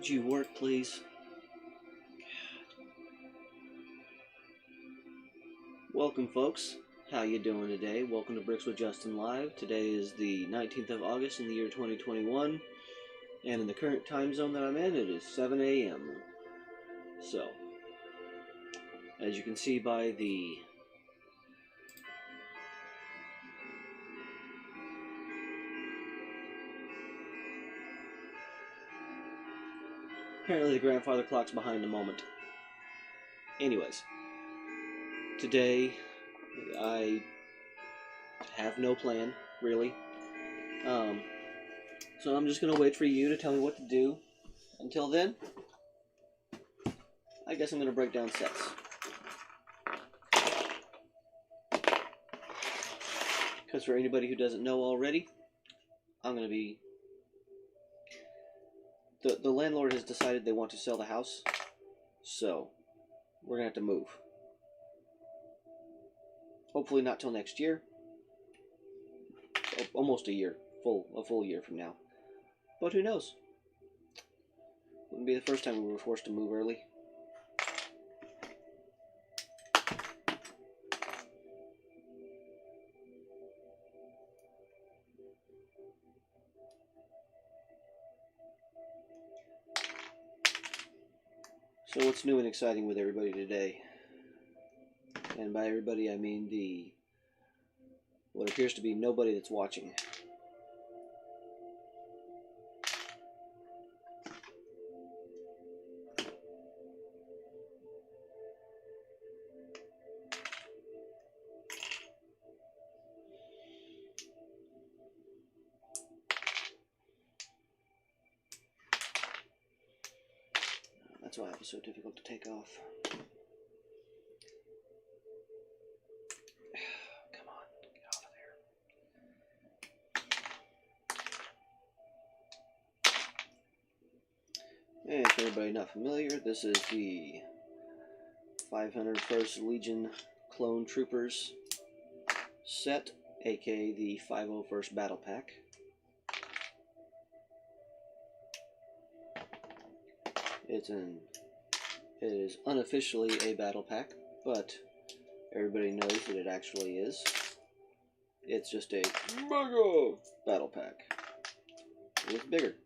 Could you work, please? Welcome, folks. How you doing today? Welcome to Bricks with Justin Live. Today is the 19th of August in the year 2021, and in the current time zone that I'm in, it is 7 a.m. So, as you can see by the apparently the grandfather clock's behind a moment. Anyways, today I have no plan, really. So I'm just going to wait for you to tell me what to do. Until then, I guess I'm going to break down sets. Because for anybody who doesn't know already, I'm going to be... The landlord has decided they want to sell the house, so we're going to have to move. Hopefully not till next year. Almost a year. A full year from now. But who knows? Wouldn't be the first time we were forced to move early. So what's new and exciting with everybody today? And by everybody I mean what appears to be nobody that's watching. That's why it was so difficult to take off. Come on, get off of there. And for anybody not familiar, this is the 501st Legion Clone Troopers set, aka the 501st Battle Pack. It is unofficially a battle pack, but everybody knows that it actually is. It's just a mega battle pack. It's bigger.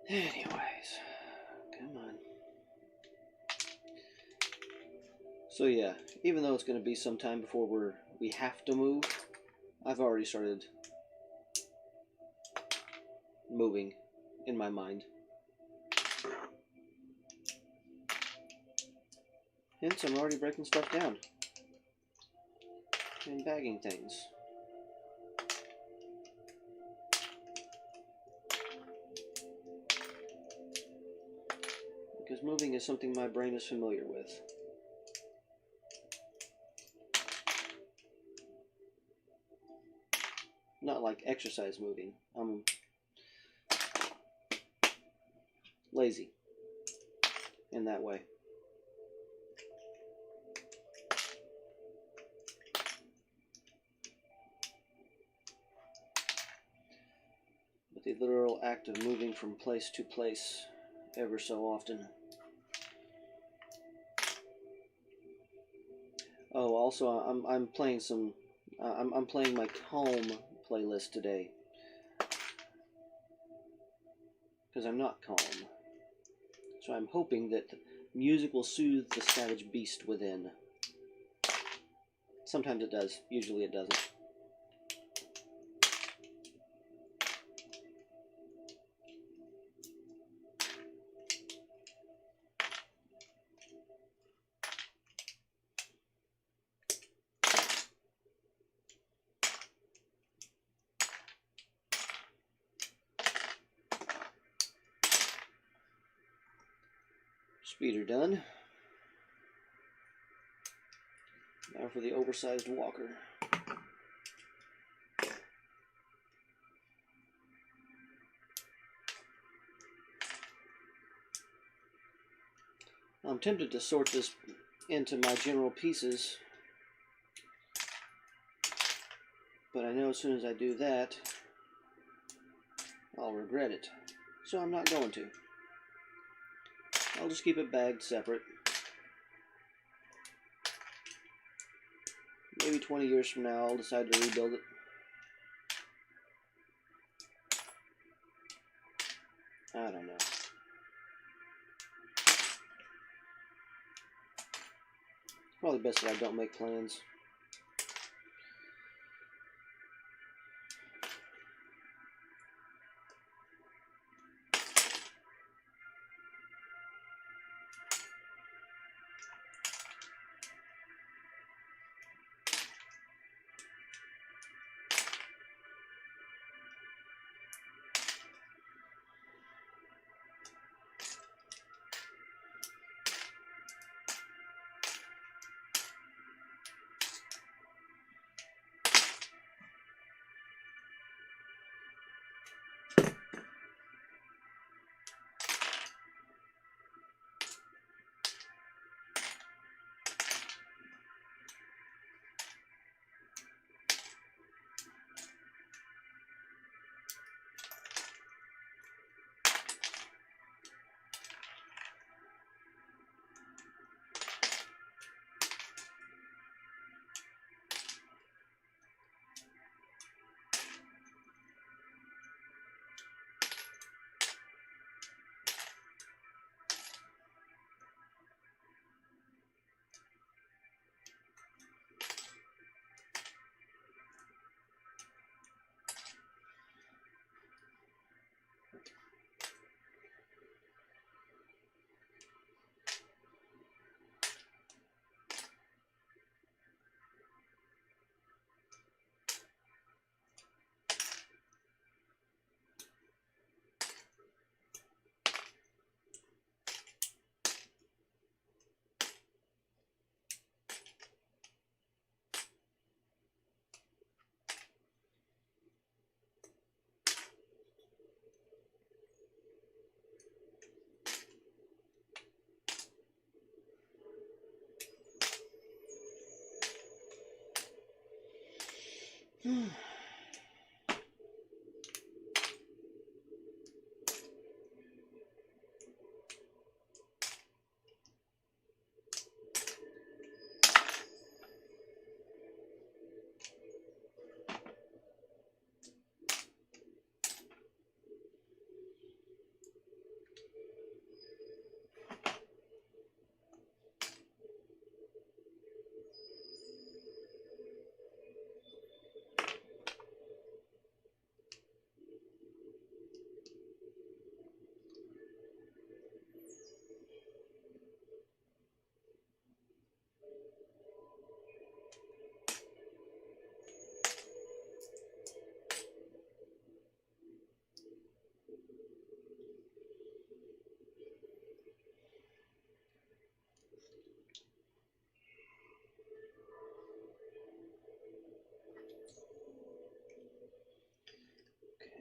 Anyways, come on. So yeah, even though it's going to be some time before we have to move, I've already started moving in my mind. Hence, I'm already breaking stuff down and bagging things. Because moving is something my brain is familiar with. Not like exercise moving. I'm lazy in that way. But the literal act of moving from place to place ever so often. Oh, also I'm playing some I'm playing my Calm playlist today. Because I'm not calm. So I'm hoping that music will soothe the savage beast within. Sometimes it does. Usually it doesn't. Speeder done. Now for the oversized walker. I'm tempted to sort this into my general pieces But I know as soon as I do that, I'll regret it. So I'm not going to. I'll just keep it bagged separate. Maybe 20 years from now, I'll decide to rebuild it. I don't know. Probably best that I don't make plans.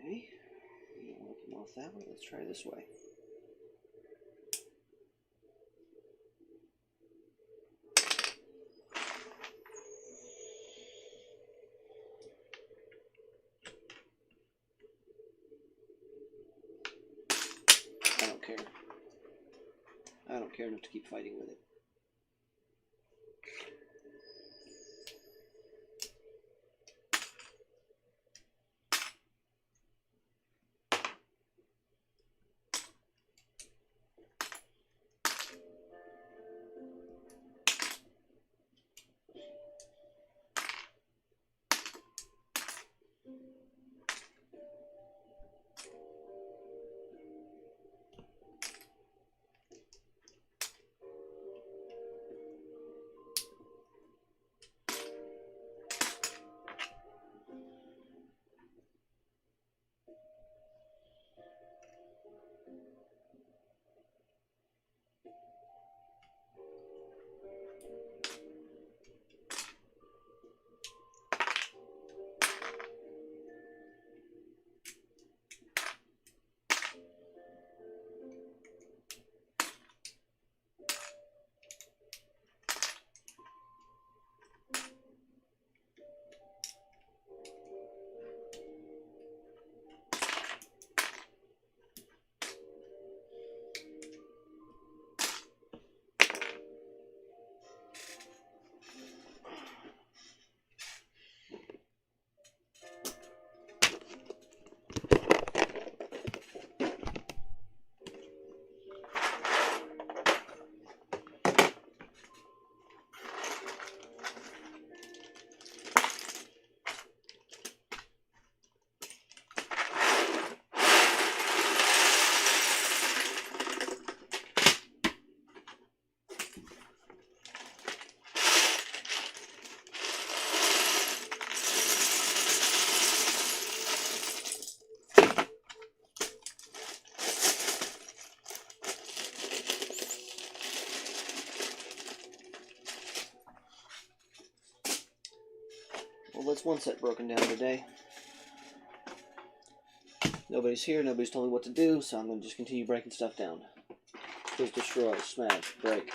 Okay, you don't want to come off that way. Let's try this way. I don't care. I don't care enough to keep fighting with it. that's one set broken down today. Nobody's here, nobody's told me what to do, so I'm going to just continue breaking stuff down. Just destroy, smash, break.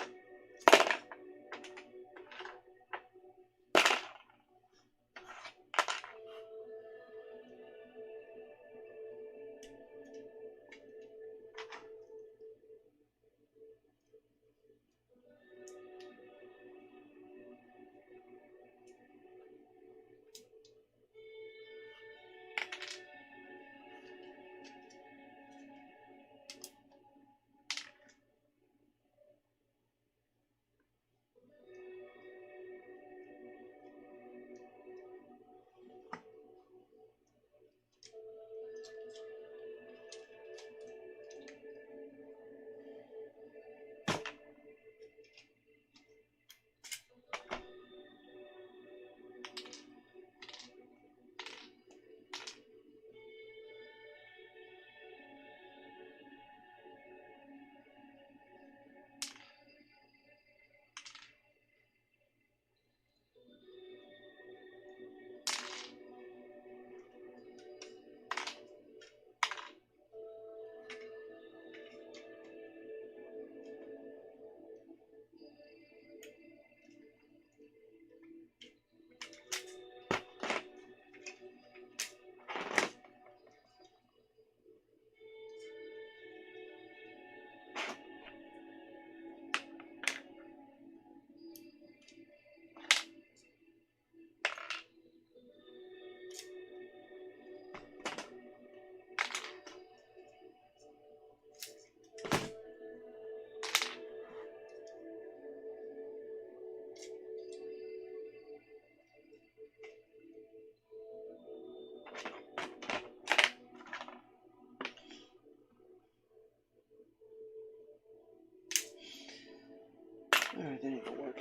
Alright, that ain't gonna work.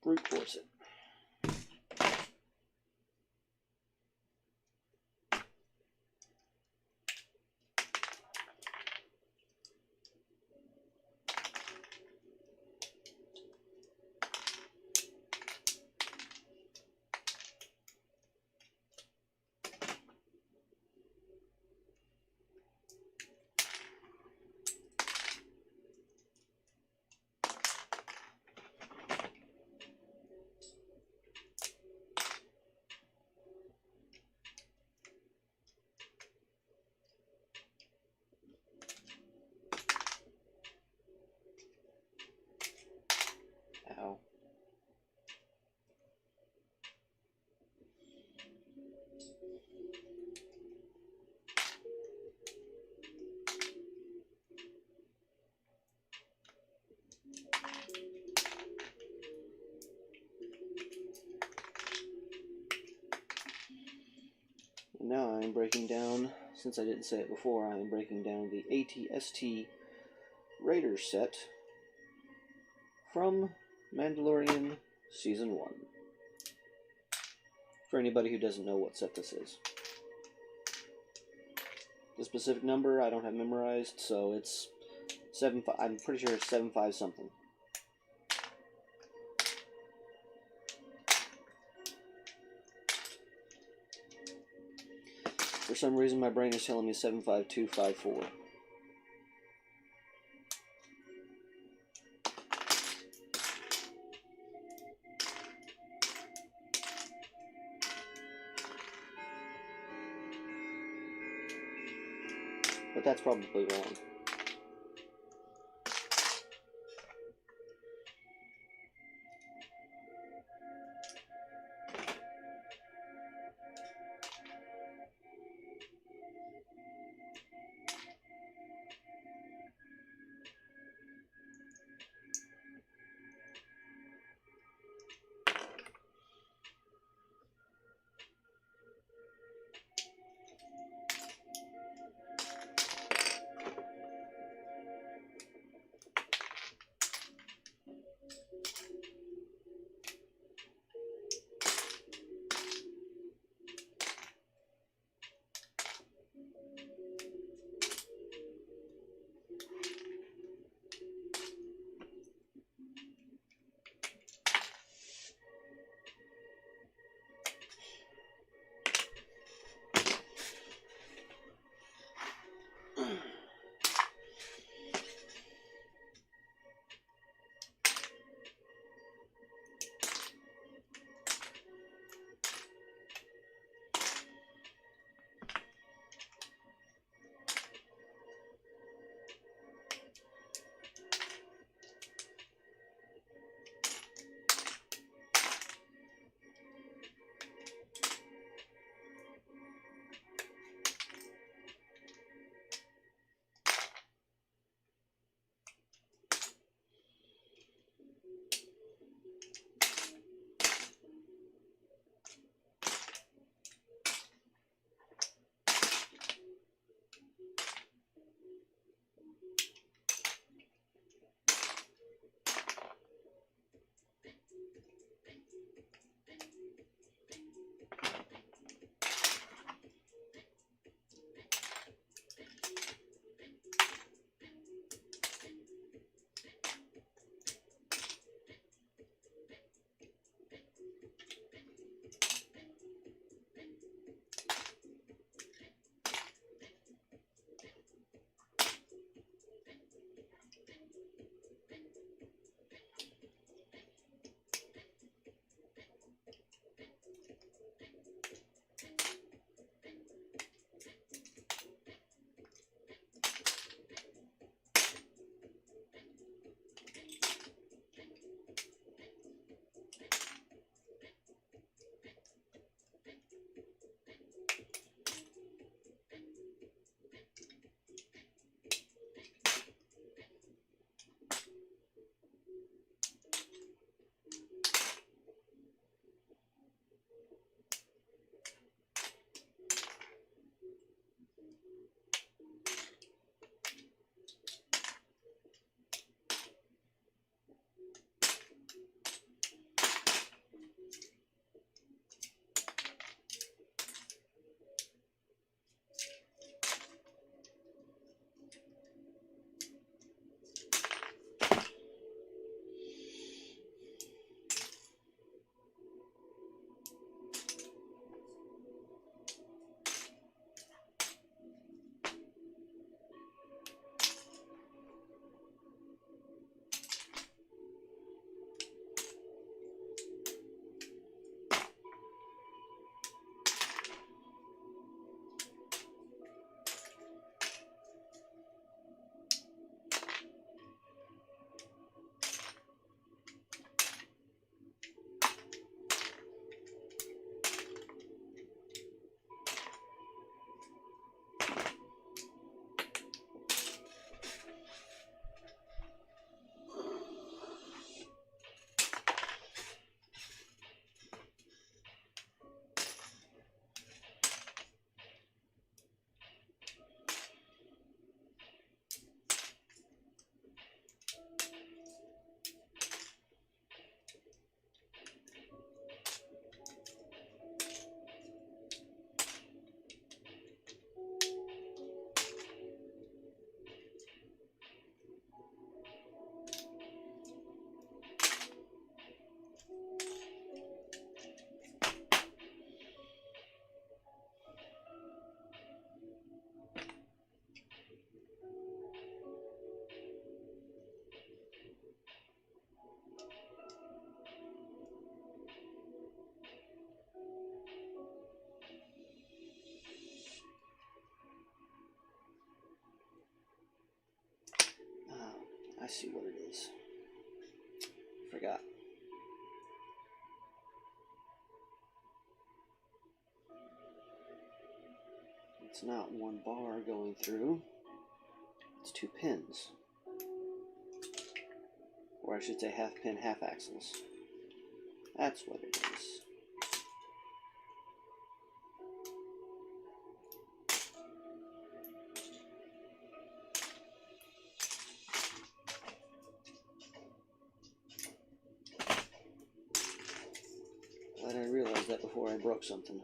Brute force it. Ow. And now I am breaking down, since I didn't say it before, I am breaking down the AT-ST Raiders set from Mandalorian Season 1. For anybody who doesn't know what set this is. The specific number I don't have memorized, so it's 7.5. I'm pretty sure it's 7.5 something. For some reason, my brain is telling me 7.5254. But that's probably wrong. I see what it is. Forgot. It's not one bar going through. It's 2 pins. Or I should say half pin, half axles. That's what it is. Glad I realized that before I broke something.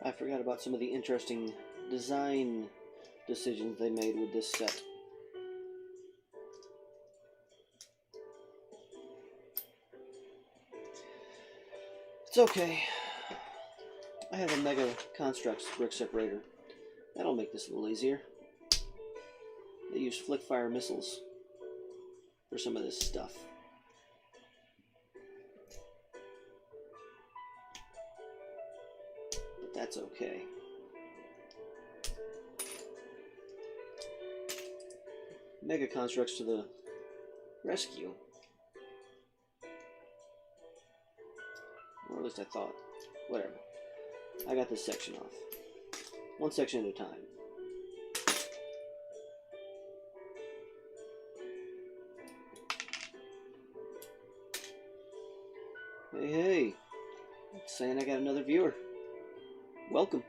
I forgot about some of the interesting design decisions they made with this set. It's okay. I have a Mega Constructs brick separator. That'll make this a little easier. They use flick fire missiles for some of this stuff. But that's okay. Mega Constructs to the rescue. Or at least I thought. Whatever. I got this section off. One section at a time. Hey, hey. It's saying I got another viewer. Welcome.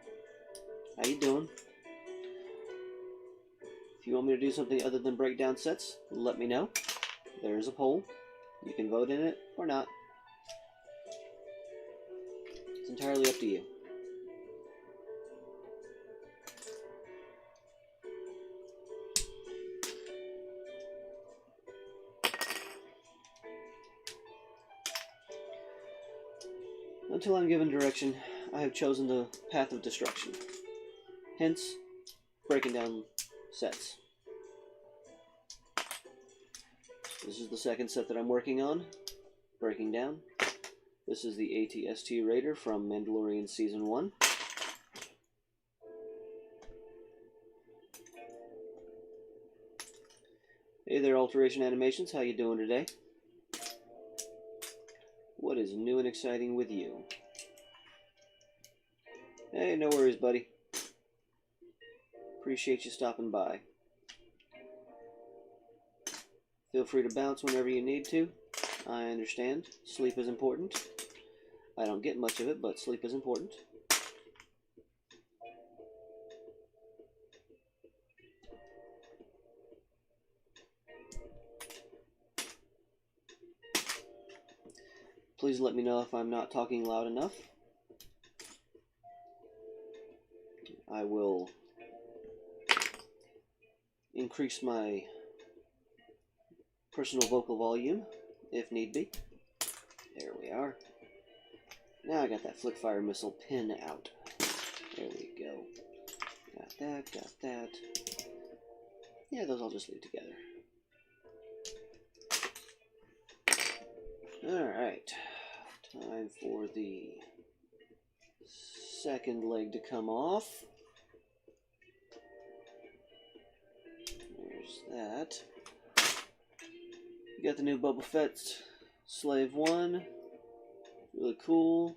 How you doing? If you want me to do something other than break down sets, let me know. There's a poll. You can vote in it or not. It's entirely up to you. Until I'm given direction, I have chosen the path of destruction. Hence, breaking down sets. This is the second set that I'm working on, breaking down. This is the AT-ST Raider from Mandalorian Season 1. Hey there, Alteration Animations, how you doing today? What is new and exciting with you? Hey, no worries, buddy. Appreciate you stopping by. Feel free to bounce whenever you need to. I understand. Sleep is important. I don't get much of it, but sleep is important. Please let me know if I'm not talking loud enough. I will increase my personal vocal volume if need be. There we are. Now I got that flick fire missile pin out. There we go. Got that, got that. Yeah, those I'll just leave together. Alright. Time for the second leg to come off. There's that. You got the new Boba Fett Slave 1. Really cool.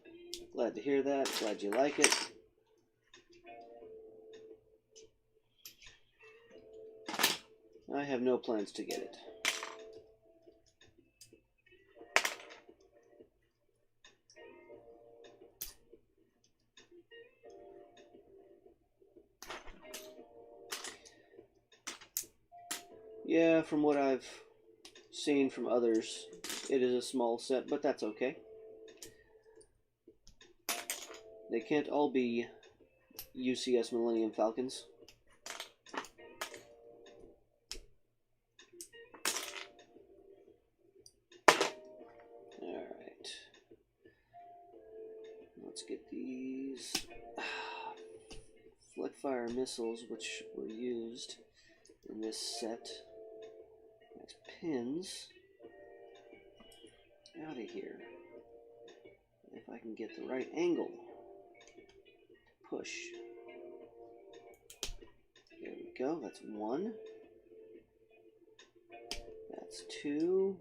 Glad to hear that. Glad you like it. I have no plans to get it. Yeah, from what I've seen from others, it is a small set, but that's okay. They can't all be UCS Millennium Falcons. Alright. Let's get these flick fire missiles, which were used in this set. Next, pins out of here. If I can get the right angle. Push. There we go. That's one. That's two.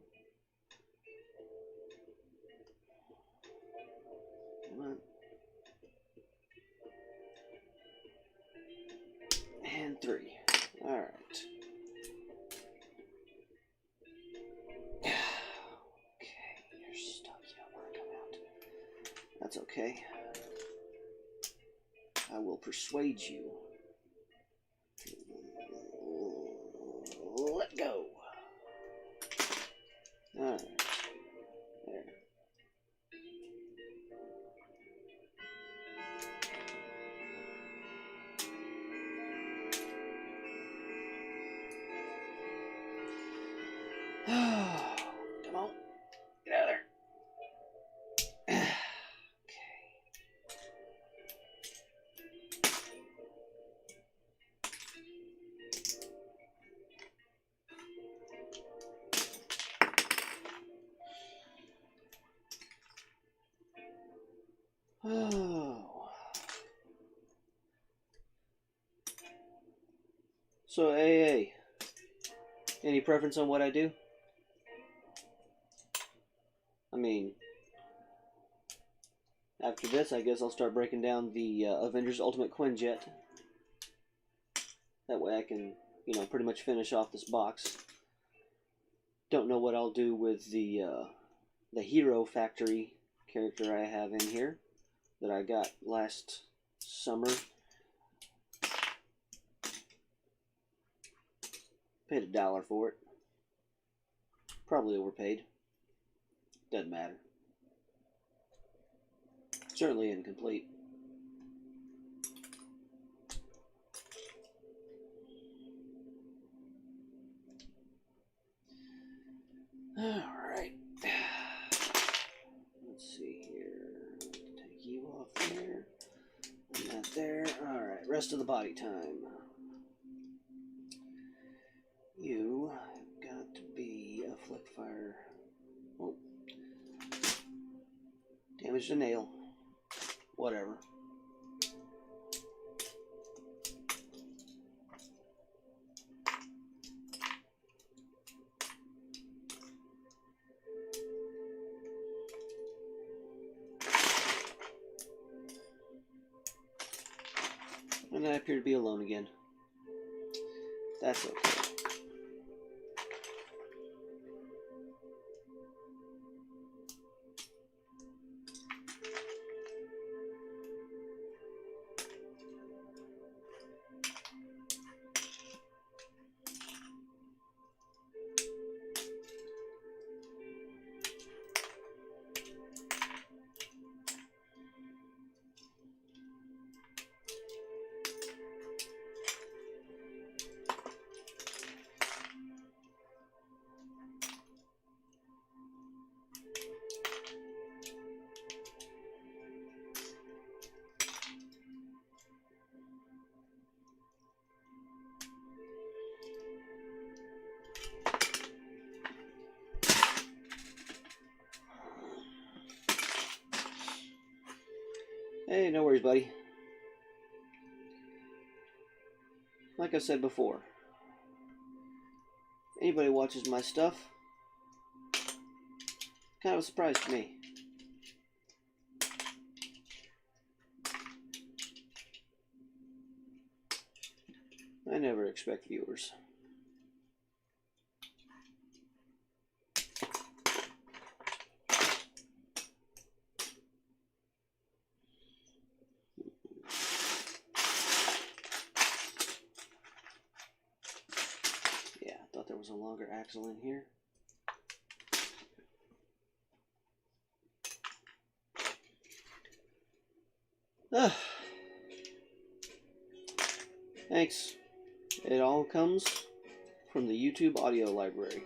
Come on. And three. All right. Okay, you're stuck. You don't want to come out. That's okay. I will persuade you. Let go. Alright. There. Come on. Get out of there. So, AA, any preference on what I do? I mean, after this, I guess I'll start breaking down the Avengers Ultimate Quinjet. That way I can, pretty much finish off this box. Don't know what I'll do with the Hero Factory character I have in here that I got last summer. Paid $1 for it. Probably overpaid. Doesn't matter. Certainly incomplete. Alright. Let's see here. Take you off there. And that there. Alright, rest of the body time. You have got to be a flick fire. Oh. Damaged a nail. Whatever. And I appear to be alone again. That's okay. Hey, no worries, buddy. Like I said before, anybody watches my stuff, kind of a surprise to me. I never expect viewers. There was a longer axle in here. Thanks. It all comes from the YouTube audio library.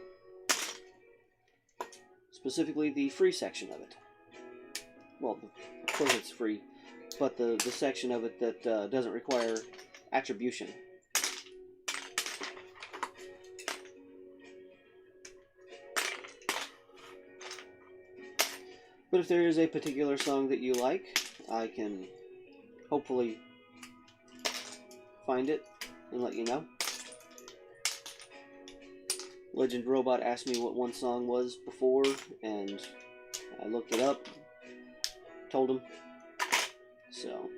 Specifically the free section of it. Well, of course it's free, but the section of it that doesn't require attribution. But if there is a particular song that you like, I can hopefully find it and let you know. Legend Robot asked me what one song was before, and I looked it up, told him. So.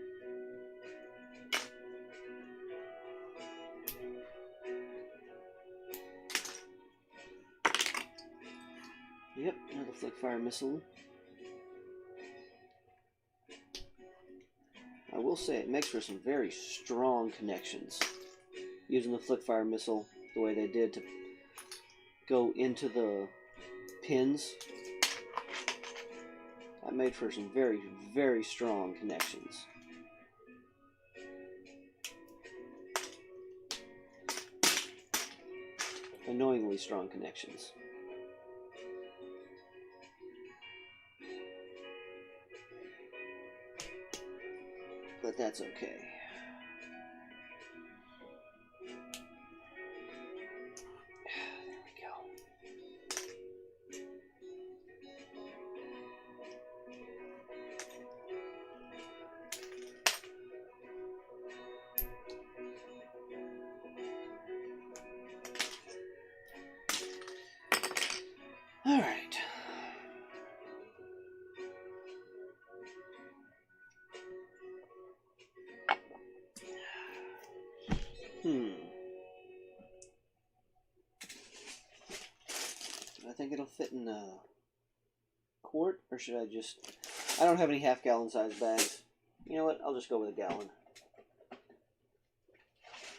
Yep, another Flickfire missile. I will say it makes for some very strong connections. Using the Flickfire missile the way they did to go into the pins. That made for some very, very strong connections. Annoyingly strong connections. But that's okay. There we go. I think it'll fit in a quart, or should I just... I don't have any half-gallon size bags. You know what? I'll just go with a gallon.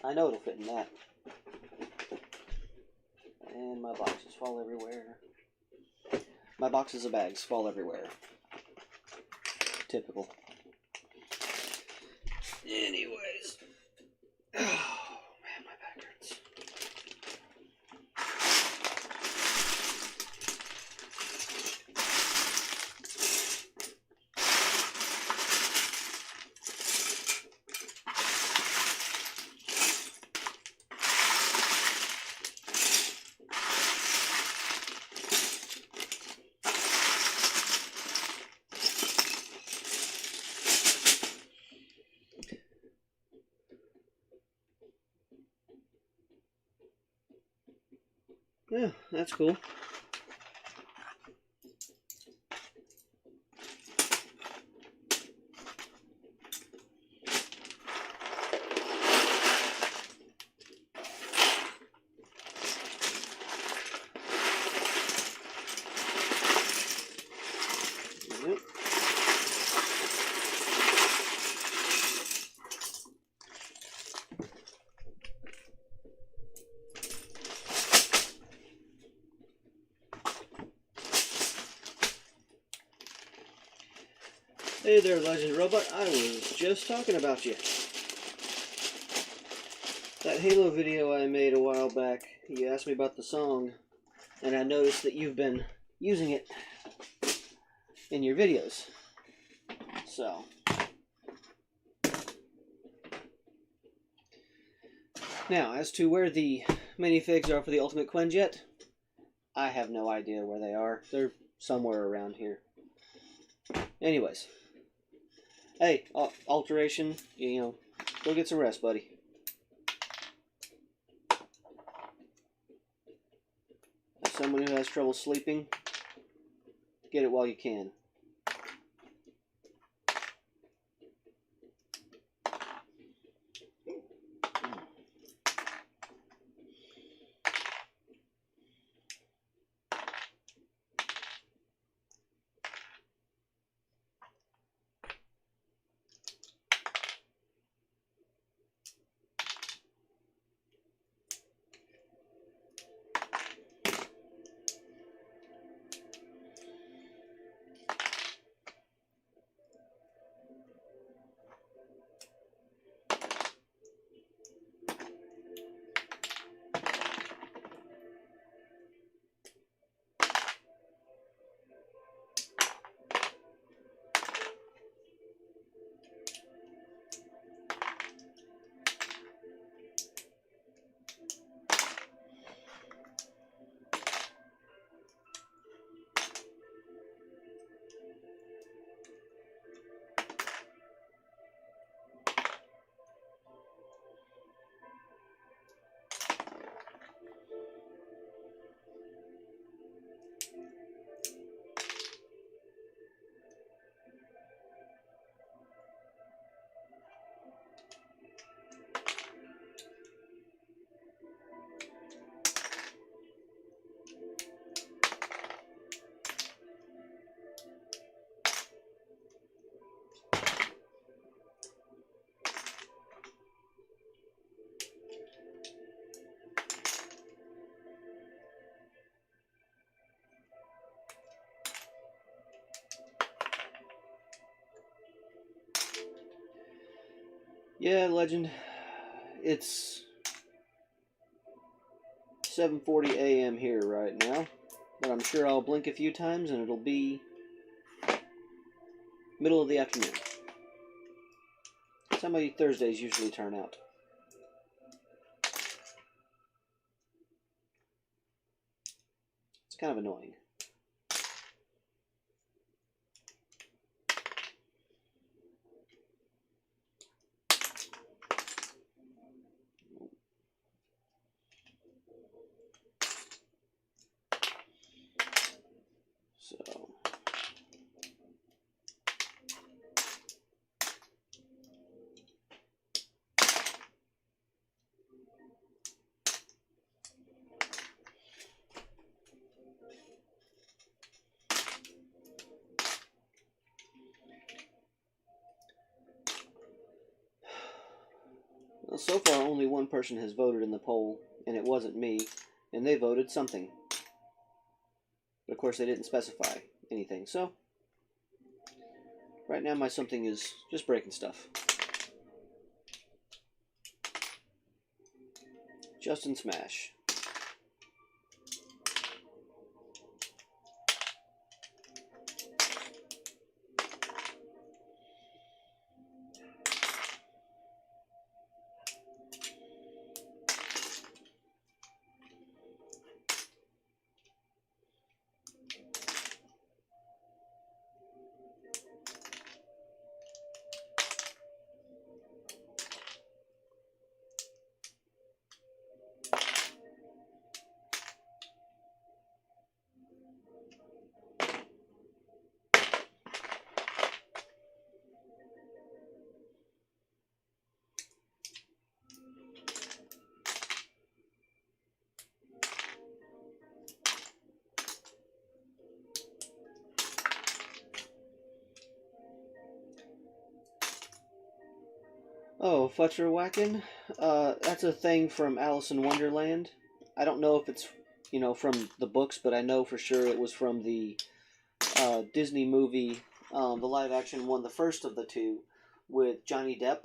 I know it'll fit in that. And my boxes fall everywhere. My boxes of bags fall everywhere. Typical. Anyways. Oh, man, my back hurts. Yeah, that's cool. Yep. Hey there, Legend Robot. I was just talking about you. That Halo video I made a while back, you asked me about the song, and I noticed that you've been using it in your videos. So, now, as to where the minifigs are for the Ultimate Quinjet, I have no idea where they are. They're somewhere around here. Anyways. Hey, Alteration, you know, go get some rest, buddy. As someone who has trouble sleeping, get it while you can. Yeah, Legend, it's 7:40 a.m. here right now, but I'm sure I'll blink a few times and it'll be middle of the afternoon. That's how my Thursdays usually turn out. It's kind of annoying. So, Well, so far, only one person has voted in the poll, and it wasn't me, and they voted something. But of course, they didn't specify anything, so right now my something is just breaking stuff. Justin Smash. Oh, Fletcher Whackin'? That's a thing from Alice in Wonderland. I don't know if it's, from the books, but I know for sure it was from the Disney movie, the live action one, the first of the two, with Johnny Depp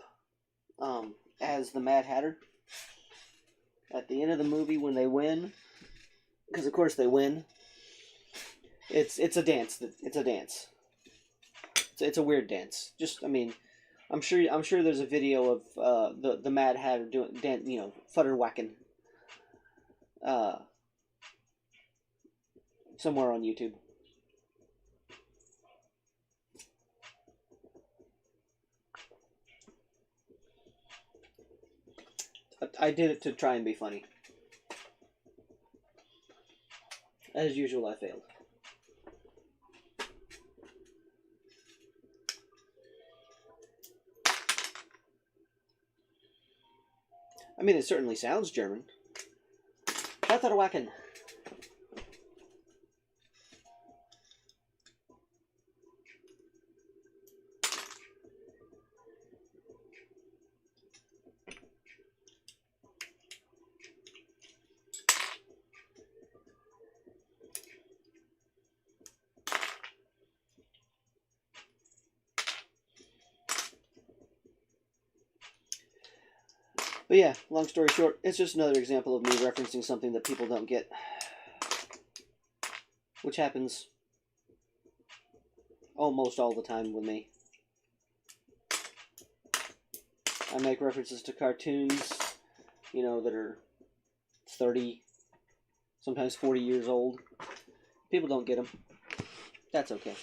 as the Mad Hatter. At the end of the movie, when they win, because of course they win, it's a dance. It's a dance. It's a weird dance. I'm sure there's a video of the Mad Hatter doing futter whacking somewhere on YouTube. I did it to try and be funny. As usual, I failed. I mean, it certainly sounds German. Fetterwacken. But yeah, long story short, it's just another example of me referencing something that people don't get. Which happens almost all the time with me. I make references to cartoons, that are 30, sometimes 40 years old. People don't get them. That's okay.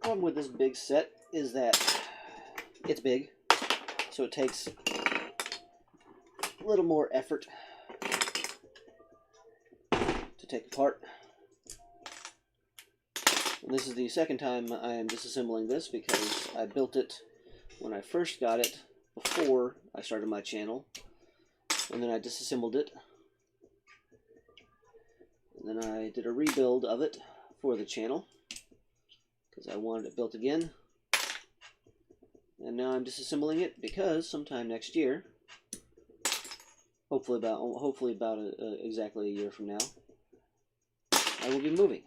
Problem with this big set is that it's big, so it takes a little more effort to take apart. And this is the second time I am disassembling this because I built it when I first got it before I started my channel, and then I disassembled it, and then I did a rebuild of it for the channel because I wanted it built again. And now I'm disassembling it because sometime next year, hopefully about exactly a year from now, I will be moving.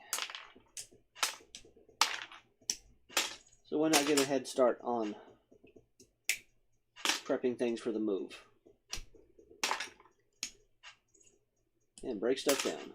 So why not get a head start on prepping things for the move and break stuff down.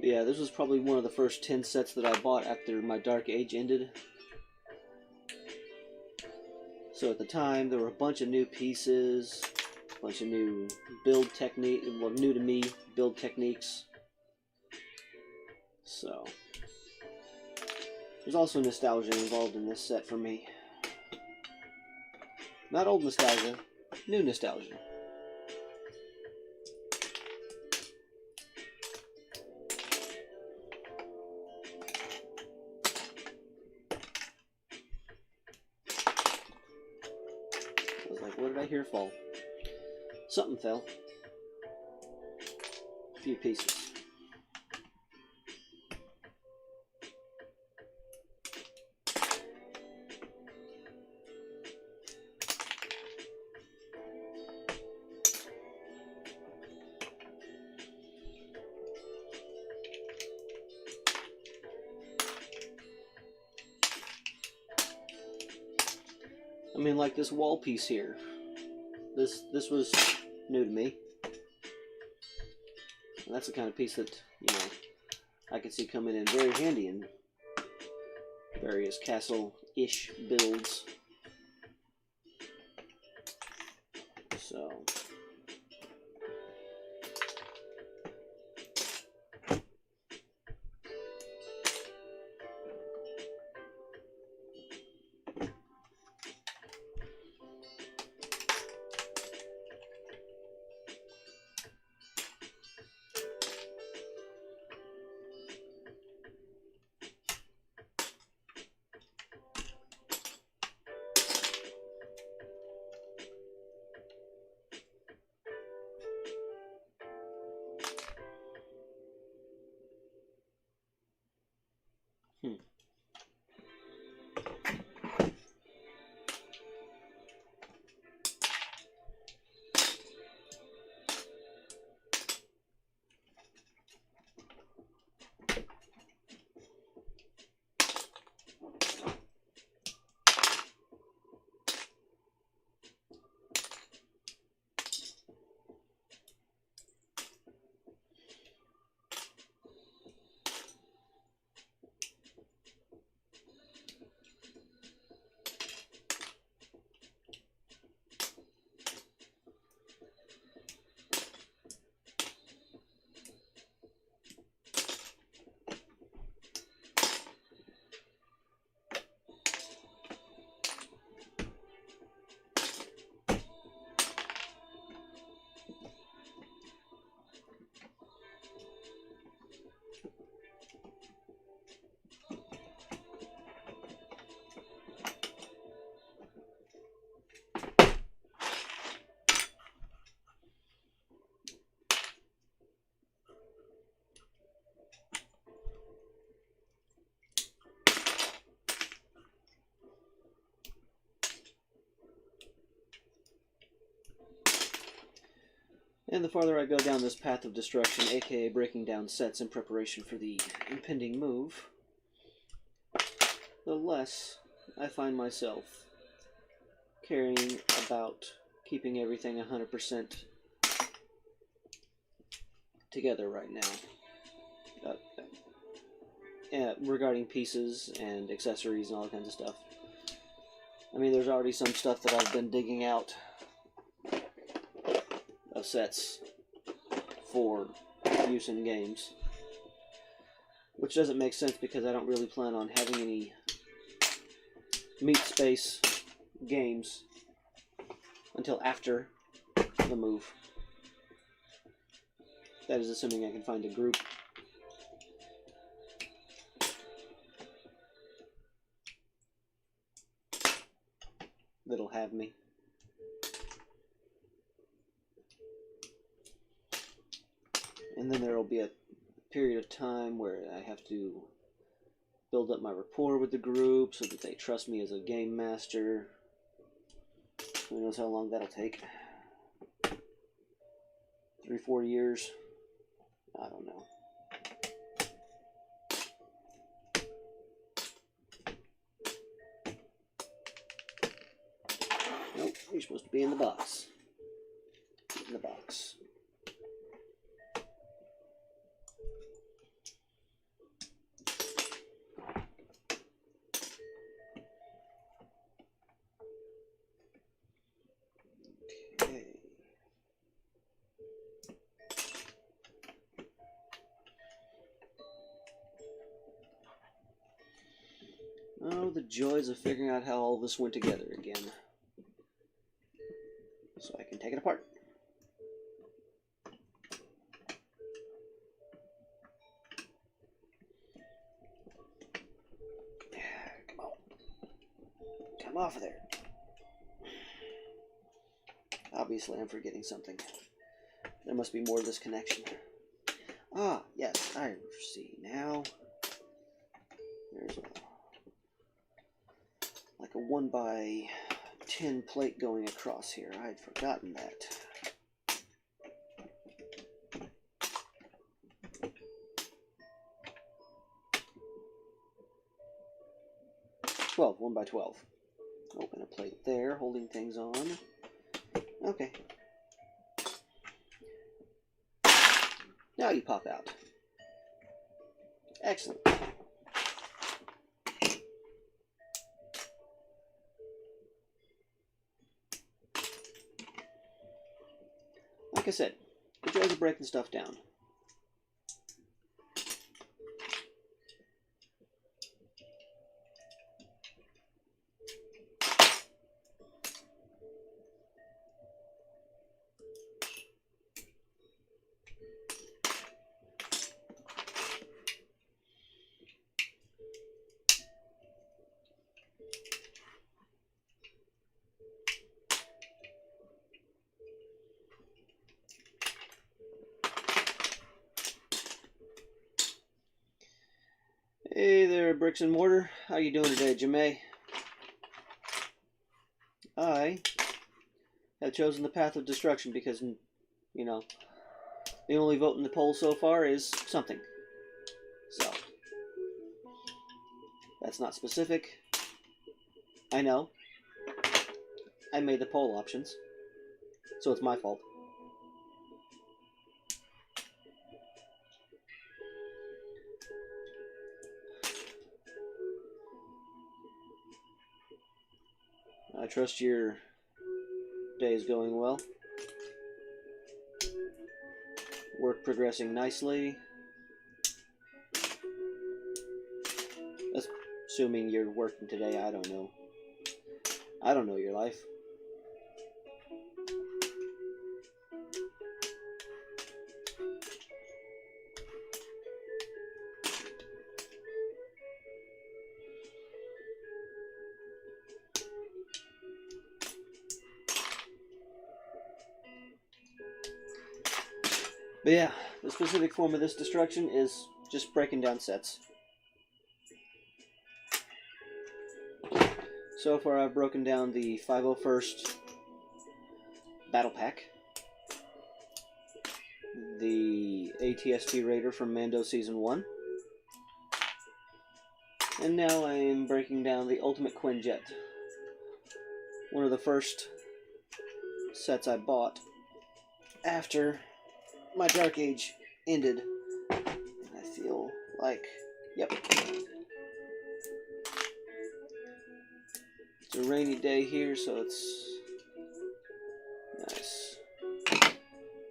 Yeah, this was probably one of the first 10 sets that I bought after my Dark Age ended. So at the time, there were a bunch of new pieces, a bunch of new build technique, well, new to me build techniques. So there's also nostalgia involved in this set for me. Not old nostalgia, new nostalgia. I was like, what did I hear fall? Something fell. A few pieces. I mean, like this wall piece here. This was new to me. And that's the kind of piece that, you know, I could see coming in very handy in various castle-ish builds. So and the farther I go down this path of destruction, aka breaking down sets in preparation for the impending move, the less I find myself caring about keeping everything 100% together right now. Regarding pieces and accessories and all that kinds of stuff. I mean, there's already some stuff that I've been digging out of sets for use in games, which doesn't make sense because I don't really plan on having any meat space games until after the move. That is assuming I can find a group. That'll have me. And then there will be a period of time where I have to build up my rapport with the group so that they trust me as a game master. Who knows how long that'll take? 3-4 years? I don't know. Nope, you're supposed to be in the box. In the box. Oh, the joys of figuring out how all this went together again. So I can take it apart. Come on. Come off of there. Obviously, I'm forgetting something. There must be more to this connection. Ah, yes, I see now. There's like a 1x10 plate going across here. I'd forgotten that. 12, 1x12. Open a plate there, holding things on. Okay. Now you pop out. Excellent. Like I said, the joys of breaking stuff down. Hey there, bricks and mortar. How you doing today, Jamae? I have chosen the path of destruction because, you know, the only vote in the poll so far is something. So, that's not specific. I know. I made the poll options, so it's my fault. I trust your day is going well. Work progressing nicely. Assuming you're working today, I don't know. I don't know your life. But yeah, the specific form of this destruction is just breaking down sets. So far I've broken down the 501st Battle Pack, the ATST Raider from Mando Season 1, and now I am breaking down the Ultimate Quinjet, one of the first sets I bought after my Dark Age ended, and I feel like, yep. It's a rainy day here, so it's nice.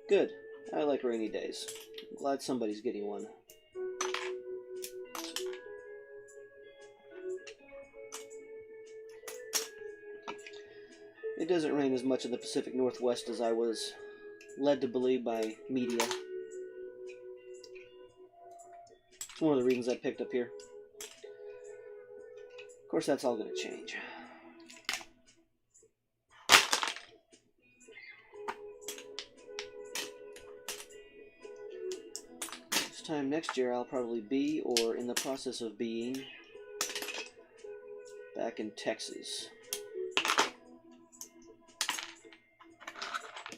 Good. I like rainy days. I'm glad somebody's getting one. It doesn't rain as much in the Pacific Northwest as I was led to believe by media. It's one of the reasons I picked up here. Of course, that's all going to change. This time next year, I'll probably be, or in the process of being, back in Texas.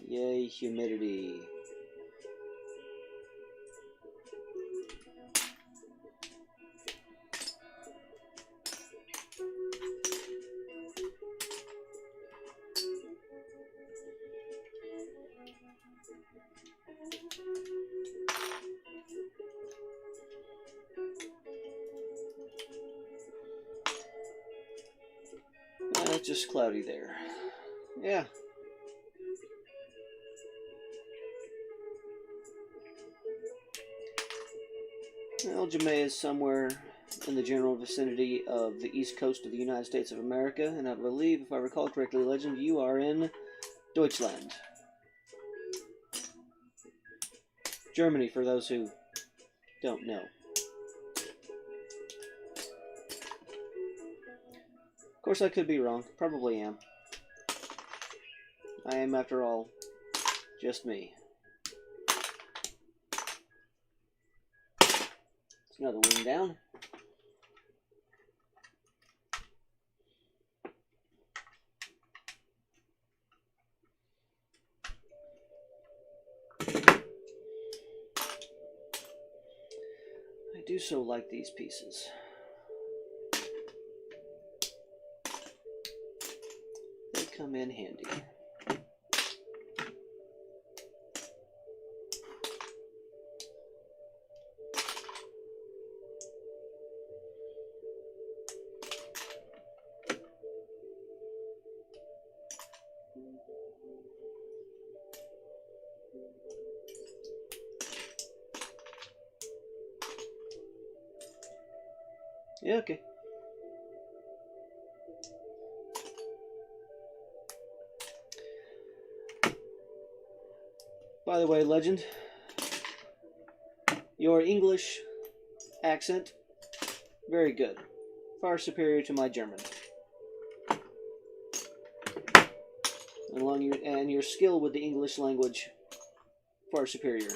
Yay, humidity. It's just cloudy there. Yeah. Well, Jamae is somewhere in the general vicinity of the east coast of the United States of America, and I believe, if I recall correctly, Legend, you are in Deutschland. Germany, for those who don't know. Of course, I could be wrong. Probably am. I am, after all, just me. It's another wing down. I do so like these pieces. They come in handy. Yeah, okay. By the way, Legend, your English accent, very good. Far superior to my German. And your skill with the English language, far superior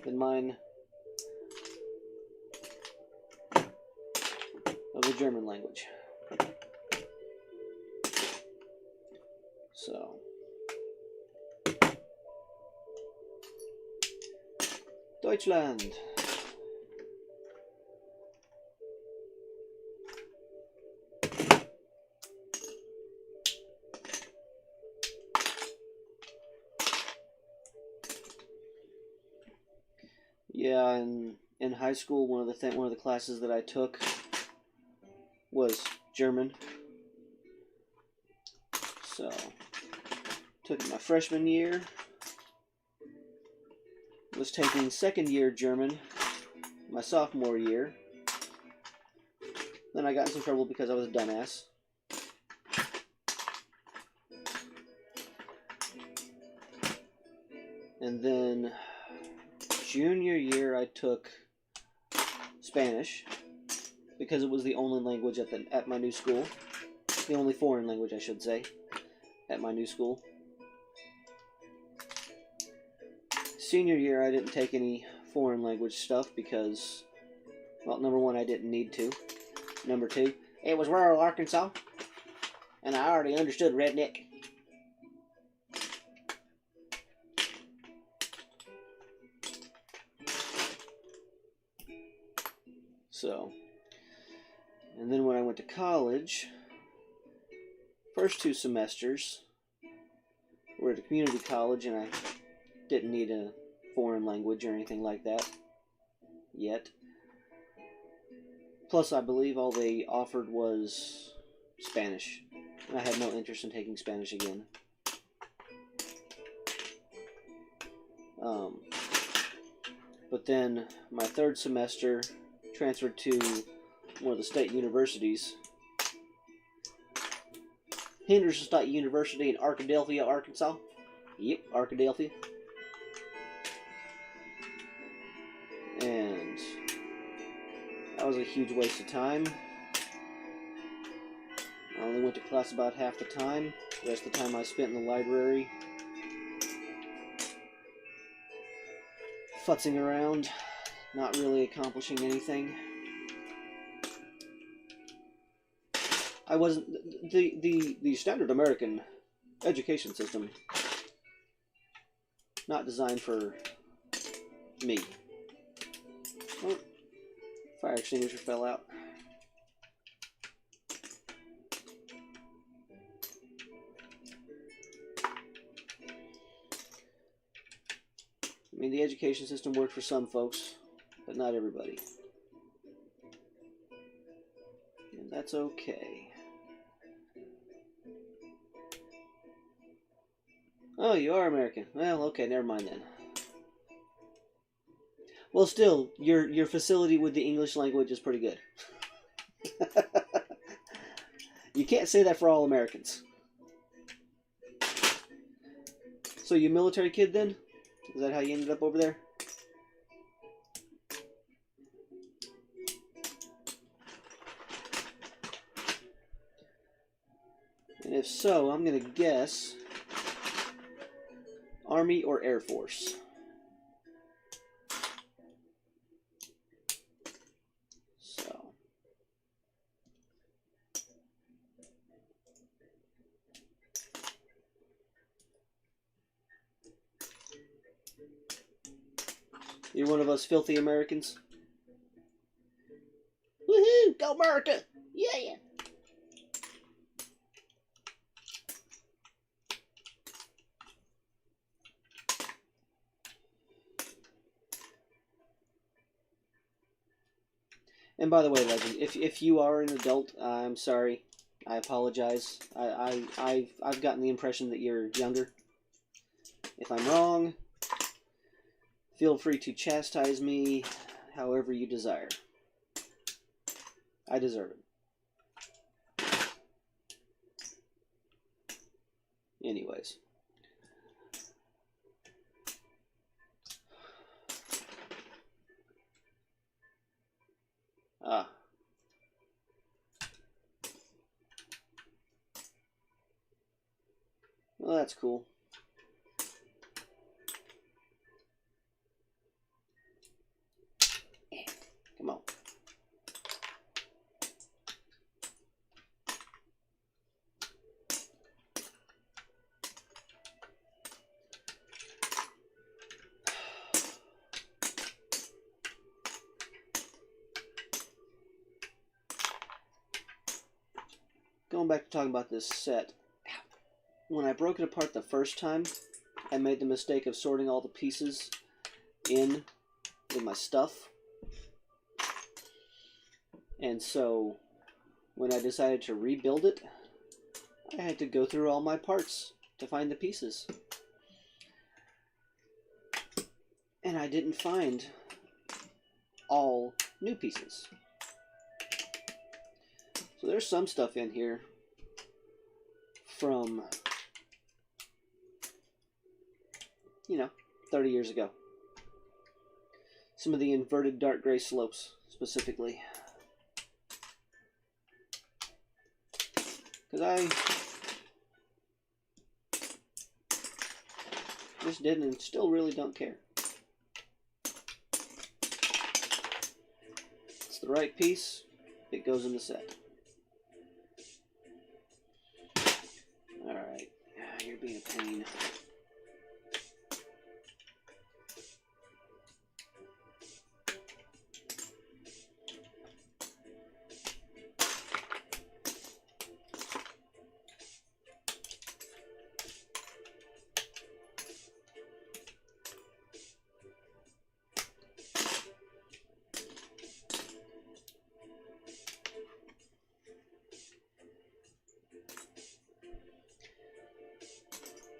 than mine of the German language. So, Deutschland. Yeah, in high school, one of the classes that I took was German. So, took it my freshman year. Was taking second year German my sophomore year. Then I got in some trouble because I was a dumbass. And then junior year I took Spanish because it was the only language at my new school. The only foreign language, I should say, at my new school. Senior year I didn't take any foreign language stuff because, well, number one, I didn't need to. Number two, it was rural Arkansas, and I already understood redneck. So, and then when I went to college, first 2 semesters were at a community college, and I didn't need a foreign language or anything like that yet. Plus, I believe all they offered was Spanish, and I had no interest in taking Spanish again. But then my 3rd semester transferred to one of the state universities. Henderson State University in Arkadelphia, Arkansas. Yep, Arkadelphia. And that was a huge waste of time. I only went to class about half the time. The rest of the time I spent in the library futzing around, not really accomplishing anything. I wasn't the standard American education system, not designed for me. Oh, fire extinguisher fell out. I mean, the education system worked for some folks, but not everybody. And that's okay. Oh, you are American. Well, okay, never mind then. Well, still, your facility with the English language is pretty good. You can't say that for all Americans. So you military kid then? Is that how you ended up over there? And if so, I'm going to guess Army or Air Force. So. You're one of us filthy Americans? Woohoo! Go America! Yeah! And by the way, Legend, if you are an adult, I'm sorry. I apologize. I've gotten the impression that you're younger. If I'm wrong, feel free to chastise me however you desire. I deserve it. Anyways. Ah. Well, that's cool. Come on. Going back to talking about this set, when I broke it apart the first time, I made the mistake of sorting all the pieces in with my stuff. And so, when I decided to rebuild it, I had to go through all my parts to find the pieces. And I didn't find all new pieces. So there's some stuff in here from, 30 years ago. Some of the inverted dark gray slopes, specifically. Because I just didn't and still really don't care. It's the right piece, it goes in the set. Alright, you're being a pain.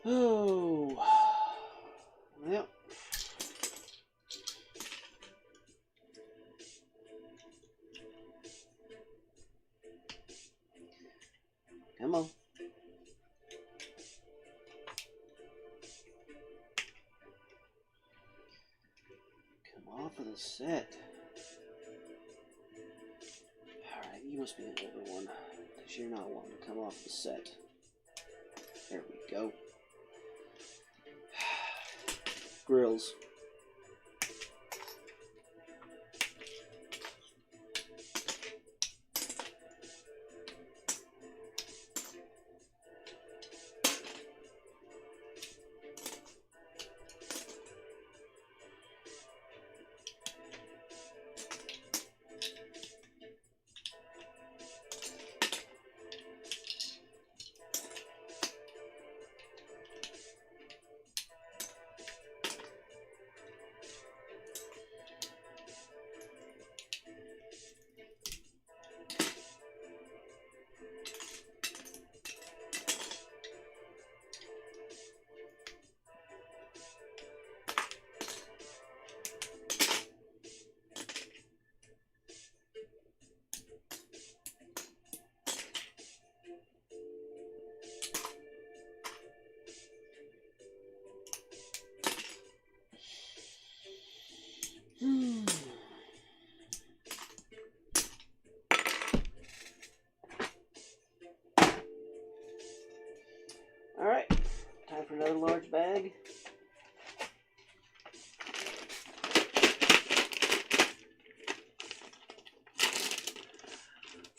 Oh, well, come on. Come off of the set. Alright, you must be an older one, because you're not wanting to come off the set. There we go. Grills.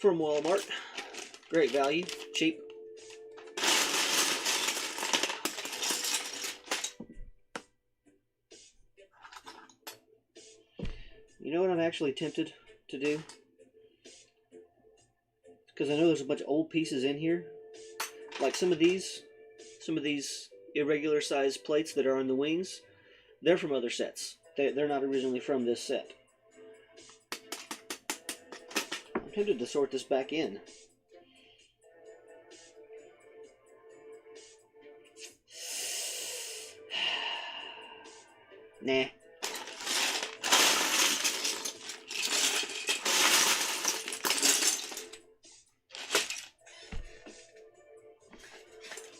from Walmart. Great value, cheap. You know what I'm actually tempted to do? Because I know there's a bunch of old pieces in here. Like some of these irregular sized plates that are on the wings, they're from other sets. They're not originally from this set. I'm tempted to sort this back in. Nah.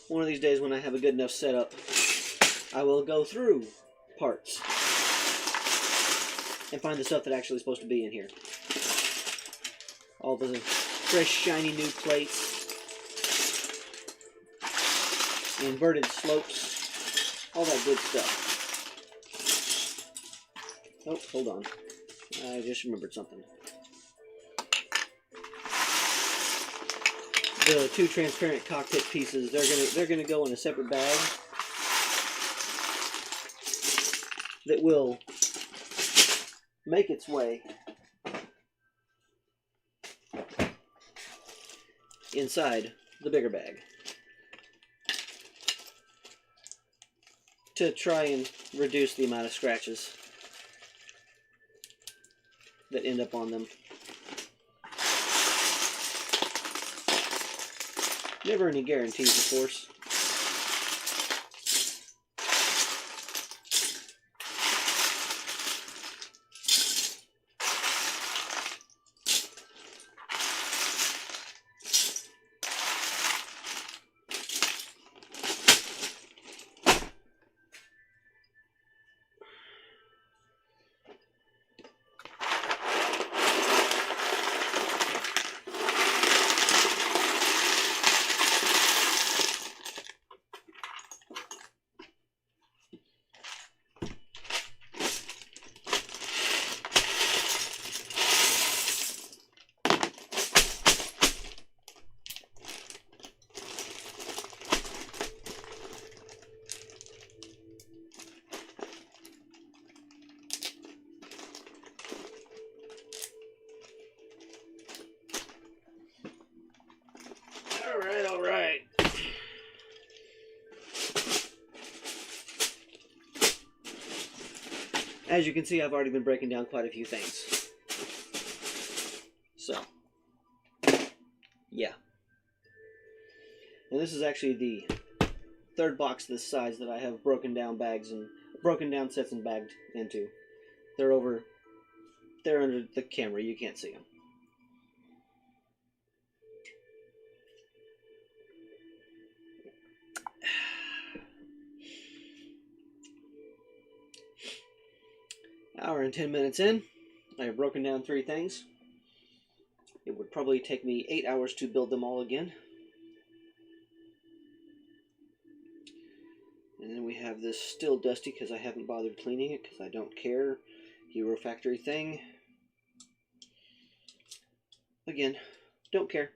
One of these days when I have a good enough setup, I will go through parts and find the stuff that actually is supposed to be in here. All the fresh, shiny new plates, the inverted slopes, all that good stuff. Oh, hold on. I just remembered something. The two transparent cockpit pieces, they're gonna go in a separate bag that will make its way inside the bigger bag to try and reduce the amount of scratches that end up on them. Never any guarantees, of course. All right. As you can see, I've already been breaking down quite a few things. So, yeah. And this is actually the third box this size that I have broken down sets and bagged into. They're under the camera, you can't see them. Hour and 10 minutes in, I have broken down 3 things. It would probably take me 8 hours to build them all again. And then we have this still dusty because I haven't bothered cleaning it because I don't care. Hero Factory thing. Again, don't care.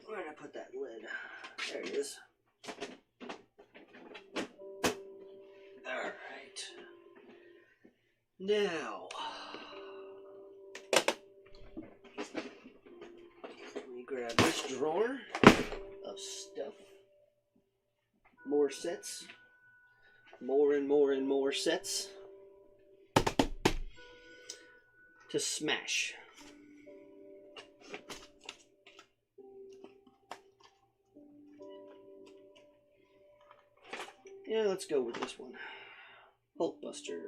Where did I put that lid? There it is. Alright. Now, let me grab this drawer of stuff. More sets. More and more and more sets to smash. Yeah, let's go with this one. Hulkbuster.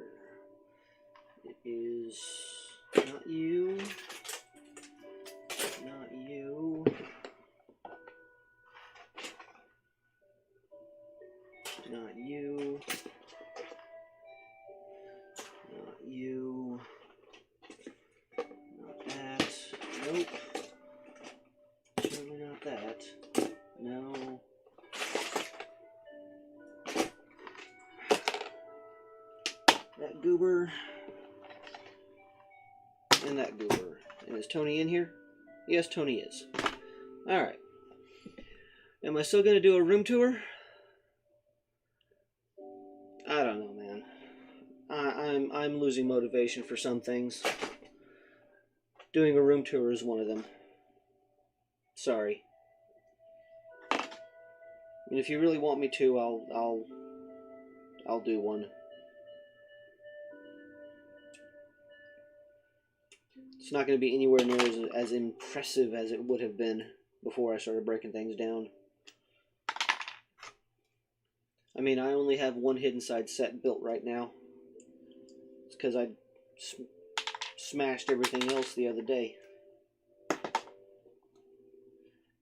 It is not you. Not you. Not you. Not you. Not that. Nope. Certainly not that. No. goober and that goober. And is Tony in here? Yes, Tony is. Alright. Am I still going to do a room tour? I don't know, man. I'm losing motivation for some things. Doing a room tour is one of them. Sorry. And if you really want me to, I'll do one. It's not going to be anywhere near as impressive as it would have been before I started breaking things down. I mean, I only have one hidden side set built right now. It's because I smashed everything else the other day.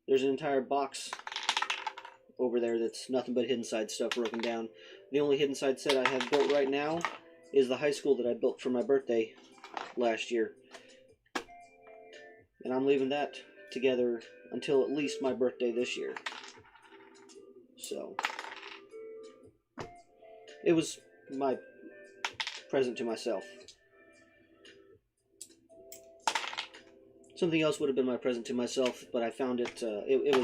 There's an entire box over there that's nothing but hidden side stuff broken down. The only hidden side set I have built right now is the high school that I built for my birthday last year. And I'm leaving that together until at least my birthday this year. So, it was my present to myself. Something else would have been my present to myself, but I found it, it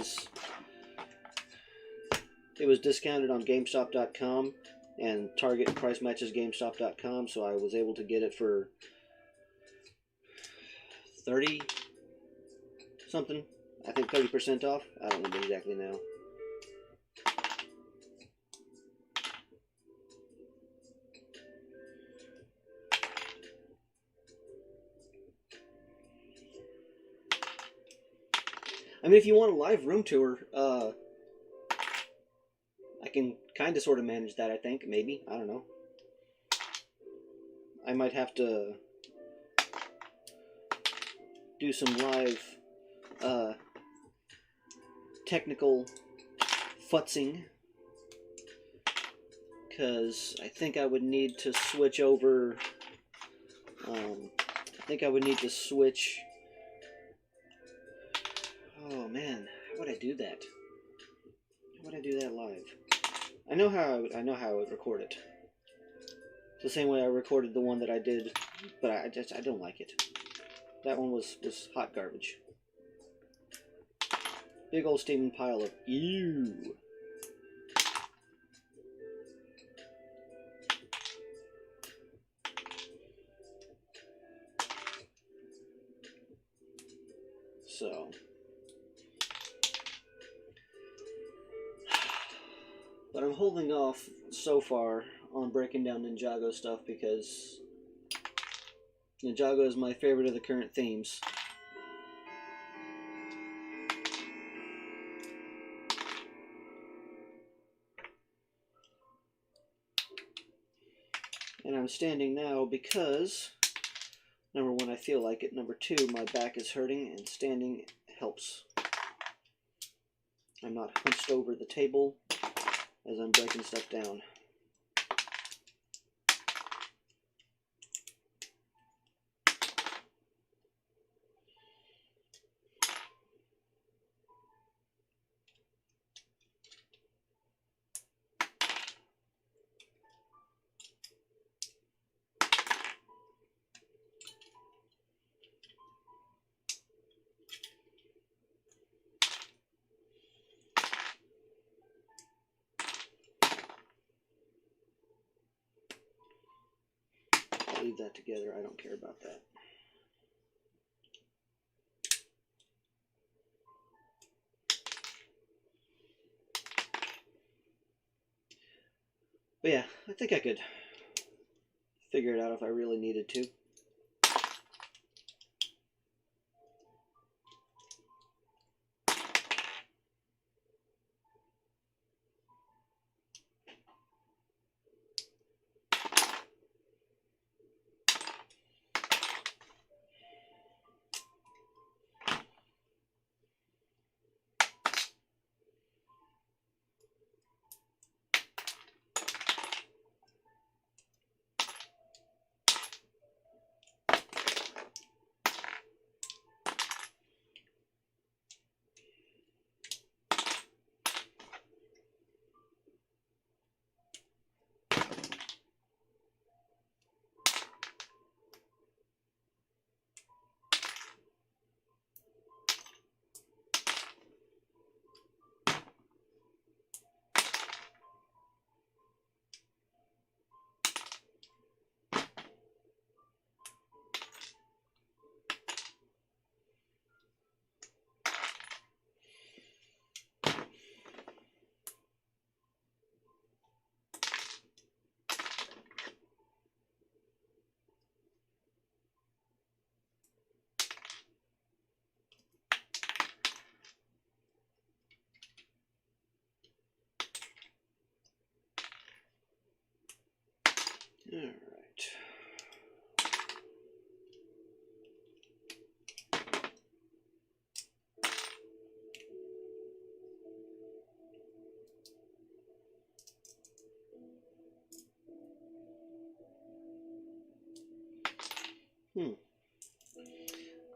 was discounted on GameStop.com, and Target price matches GameStop.com, so I was able to get it for 30 something. I think 30% off. I don't remember exactly now. I mean, if you want a live room tour, I can kind of sort of manage that, I think. Maybe. I don't know. I might have to do some live technical futzing, because I think I would need to switch over. I think I would need to switch. Oh man, how would I do that? How would I do that live? I know how I would record it. It's the same way I recorded the one that I did, but I don't like it. That one was hot garbage. Big old steaming pile of ew. So, but I'm holding off so far on breaking down Ninjago stuff because Ninjago is my favorite of the current themes. And I'm standing now because, number one, I feel like it. Number two, my back is hurting, and standing helps. I'm not hunched over the table as I'm breaking stuff down. Leave that together. I don't care about that. But yeah, I think I could figure it out if I really needed to.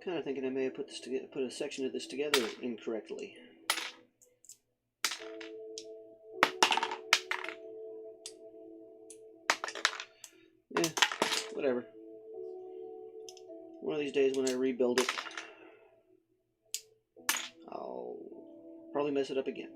Kind of thinking I may have put a section of this together incorrectly. Yeah, whatever. One of these days when I rebuild it, I'll probably mess it up again.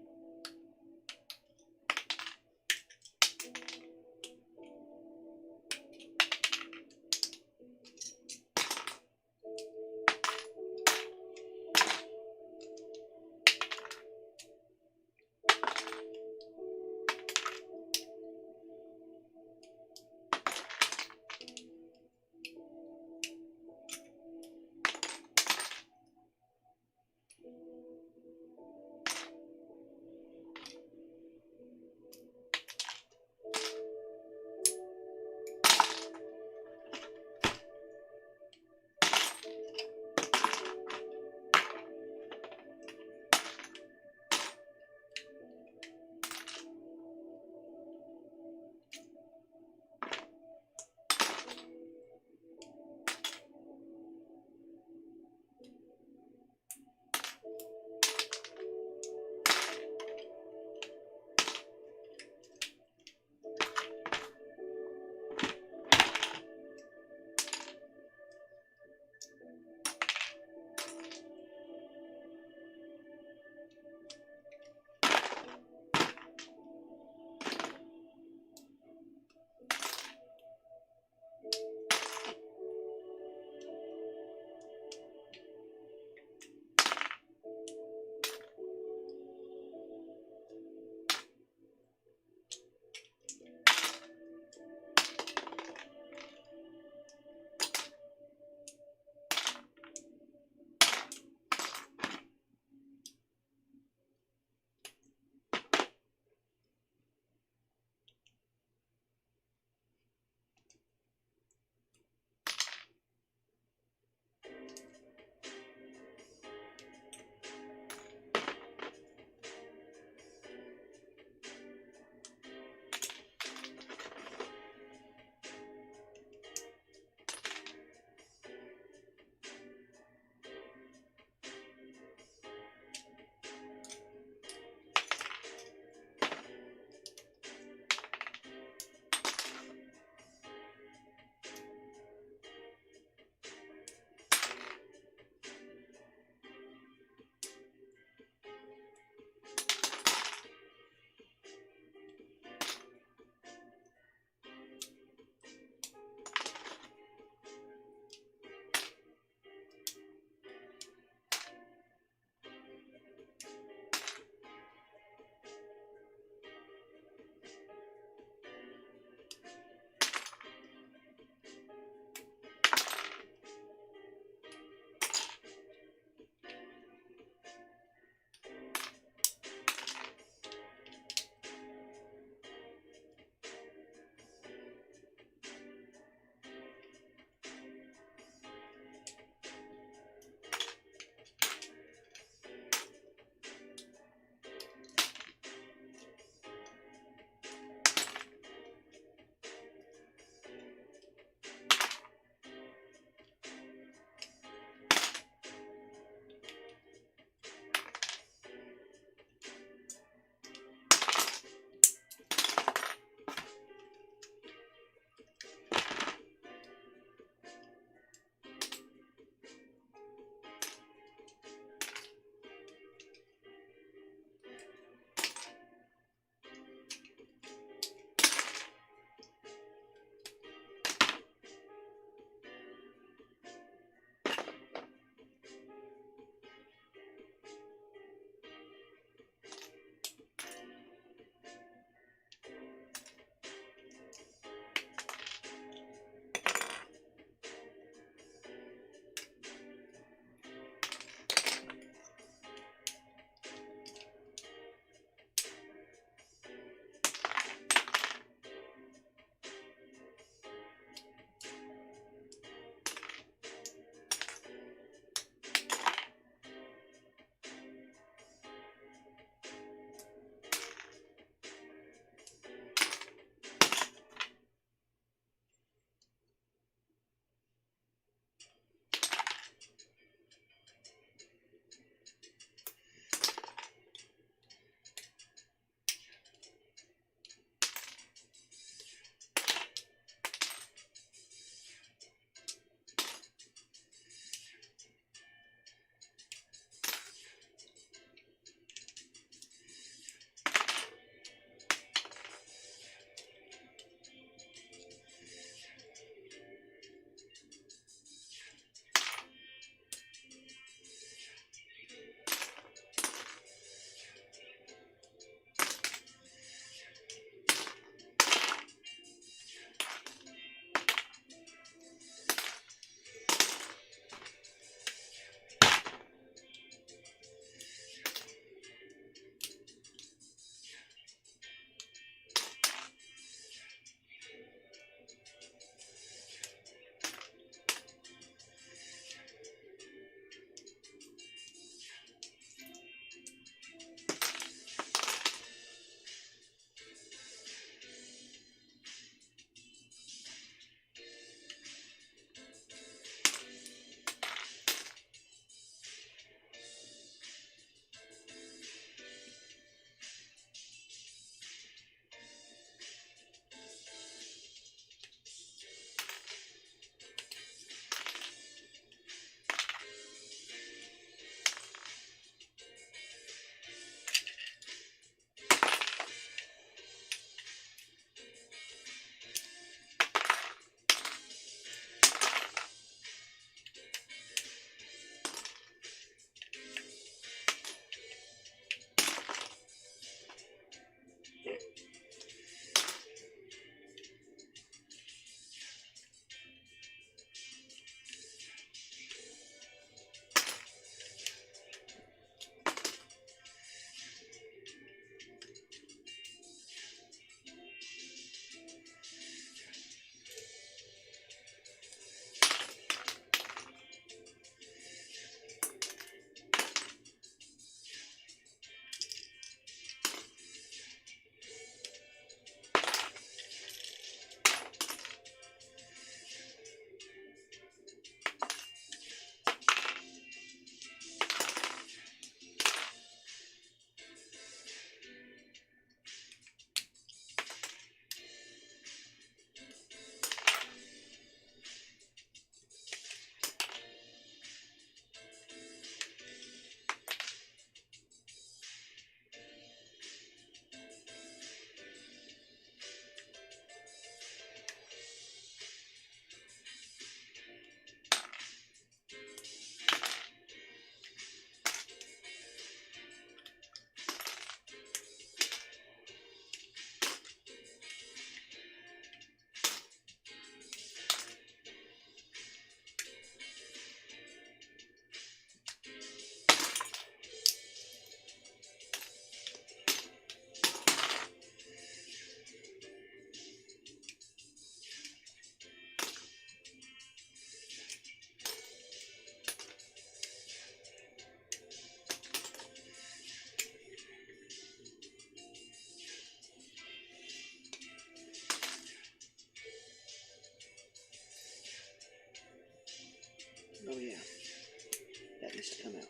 come out.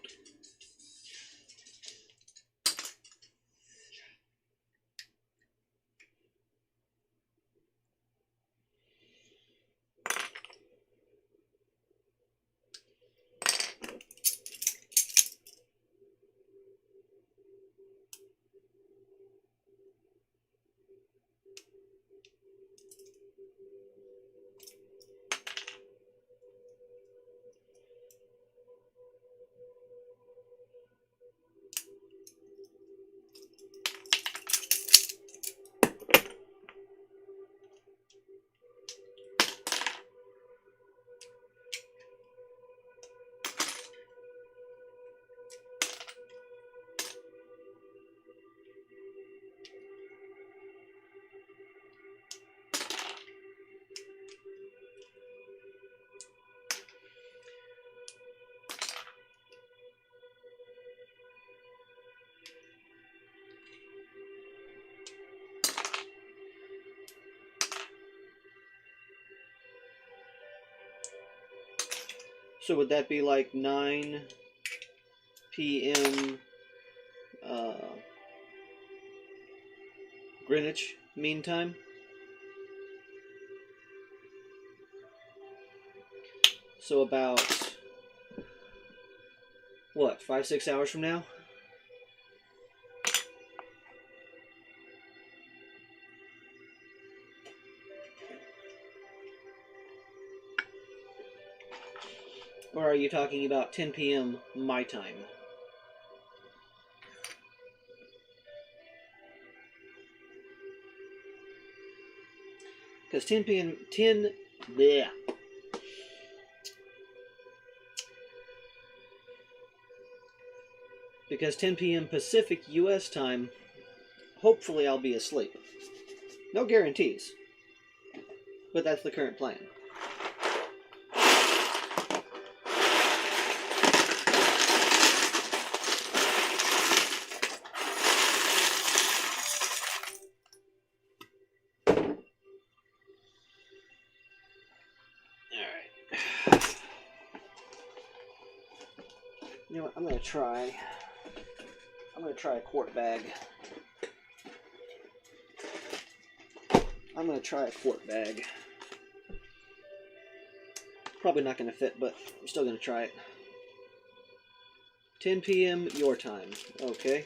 So would that be like 9 p.m. Greenwich Mean Time? So about, what, 5-6 hours from now? Or are you talking about 10 p.m. my time? Because 10 p.m. 10... bleh. Because 10 p.m. Pacific U.S. time, hopefully I'll be asleep. No guarantees. But that's the current plan. Alright. You know what, I'm gonna try a quart bag. I'm gonna try a quart bag. Probably not gonna fit, but I'm still gonna try it. 10 p.m. your time. Okay.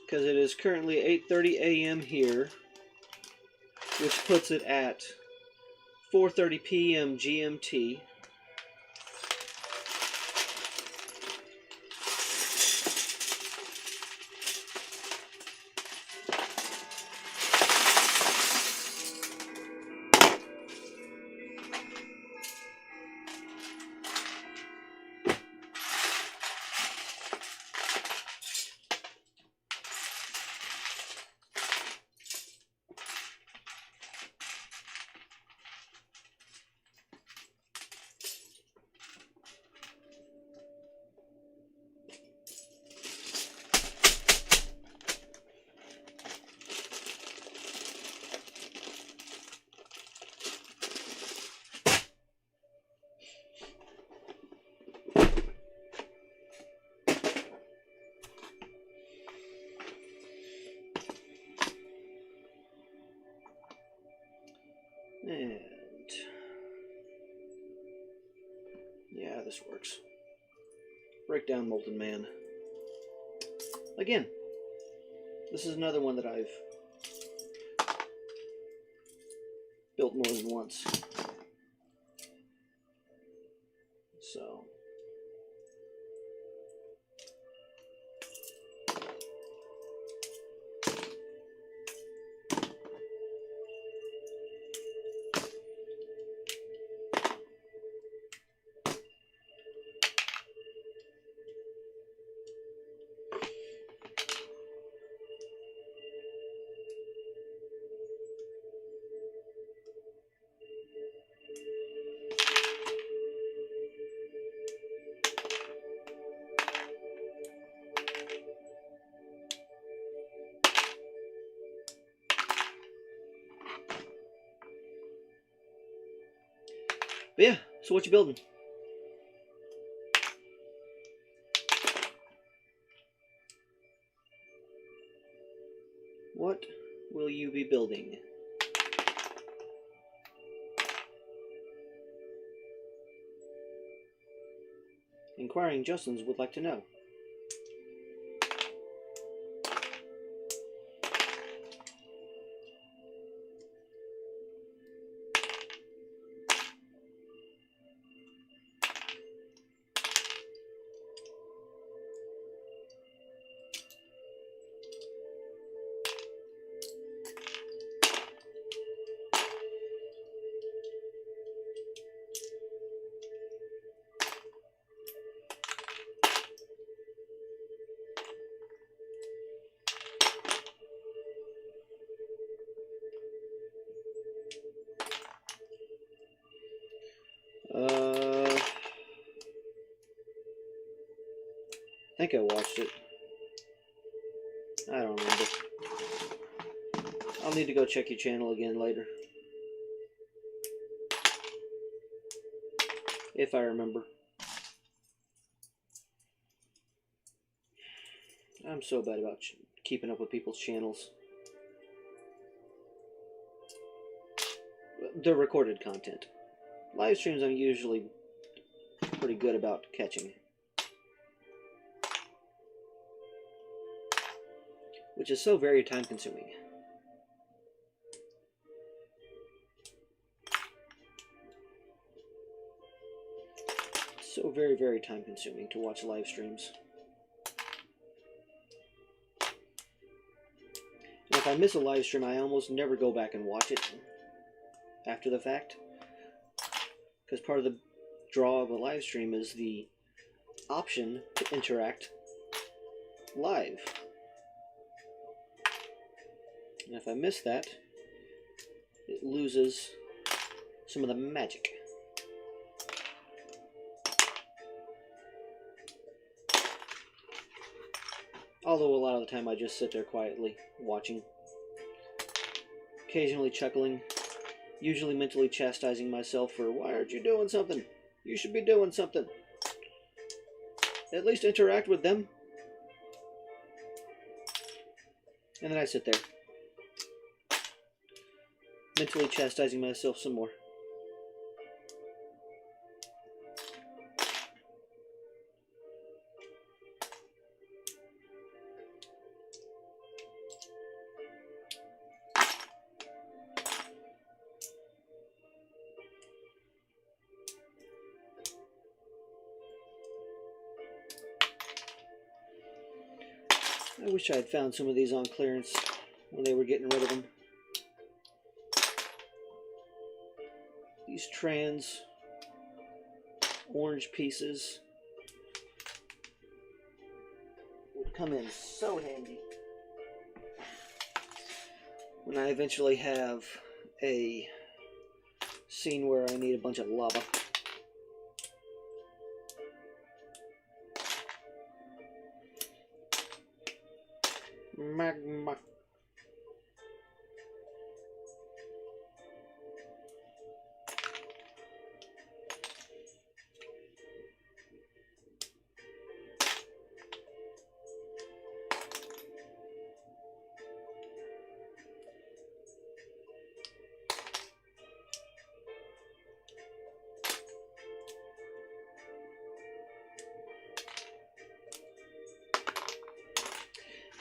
Because it is currently 8:30 a.m. here, which puts it at 4:30 p.m. GMT. And yeah, this works. Break down Molten Man. Again, this is another one that I've built more than once. So But yeah, so what you building? What will you be building? Inquiring Justins would like to know. I think I watched it. I don't remember. I'll need to go check your channel again later. If I remember. I'm so bad about keeping up with people's channels. The recorded content. Live streams I'm usually pretty good about catching. Which is so very time consuming. So very, very time consuming to watch live streams. And if I miss a live stream, I almost never go back and watch it after the fact. Because part of the draw of a live stream is the option to interact live. And if I miss that, it loses some of the magic. Although a lot of the time I just sit there quietly, watching. Occasionally chuckling. Usually mentally chastising myself for, why aren't you doing something? You should be doing something. At least interact with them. And then I sit there. Mentally chastising myself some more. I wish I had found some of these on clearance when they were getting rid of them. These trans orange pieces would come in so handy when I eventually have a scene where I need a bunch of lava. Magma.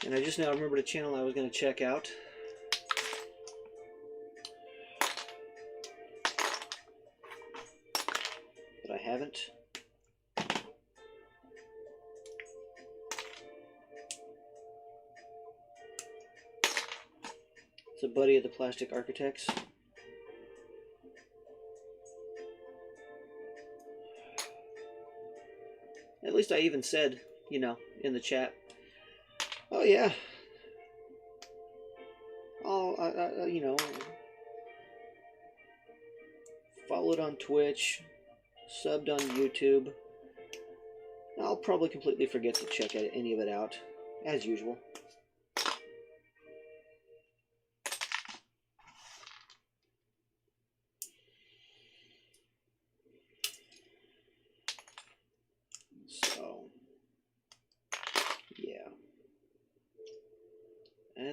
And I just now remembered a channel I was going to check out. But I haven't. It's a buddy of the Plastic Architects. At least I even said, you know, in the chat, oh yeah, I'll, you know, followed on Twitch, subbed on YouTube. I'll probably completely forget to check any of it out, as usual.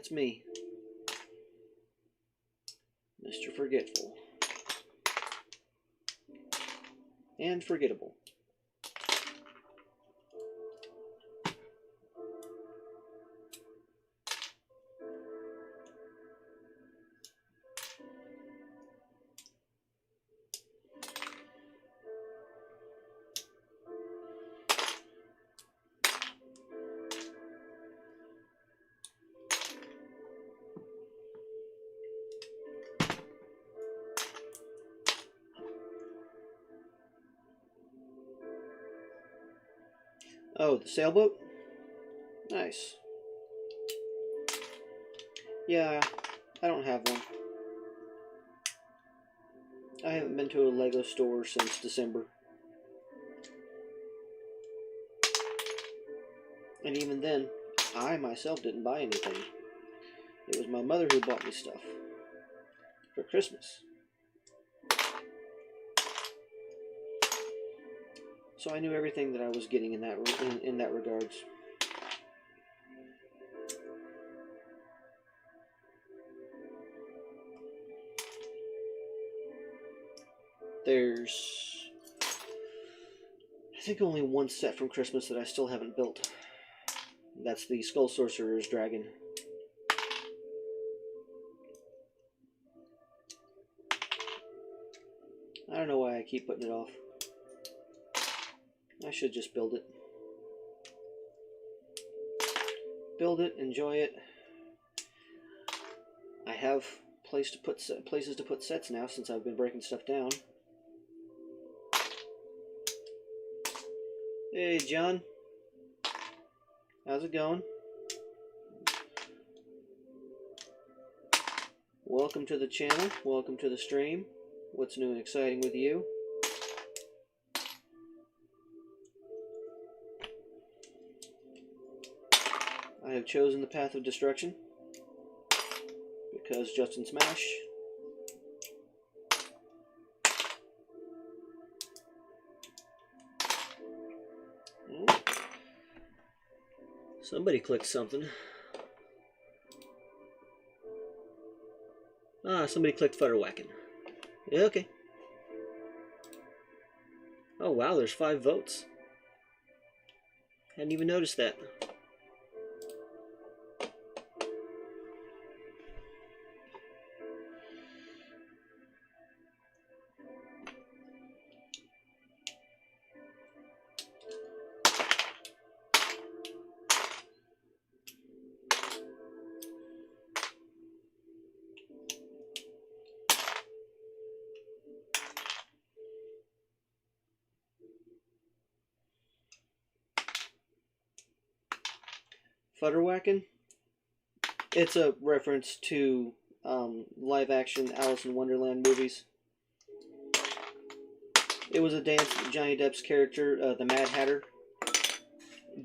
That's me. Mr. Forgetful. And forgettable. Oh, the sailboat? Nice. Yeah, I don't have one. I haven't been to a Lego store since December. And even then, I myself didn't buy anything. It was my mother who bought me stuff for Christmas. So I knew everything that I was getting in that regards. There's, I think, only one set from Christmas that I still haven't built. That's the Skull Sorcerer's Dragon. I don't know why I keep putting it off. I should just build it. Build it, enjoy it. I have places to put sets now since I've been breaking stuff down. Hey, John. How's it going? Welcome to the channel. Welcome to the stream. What's new and exciting with you? I have chosen the path of destruction because Justin Smash. Somebody clicked something. Ah, somebody clicked Futterwhacking. Yeah, okay. Oh wow, there's 5 votes. Hadn't even noticed that. Futterwhacking? It's a reference to live-action Alice in Wonderland movies. It was a dance that Johnny Depp's character, the Mad Hatter,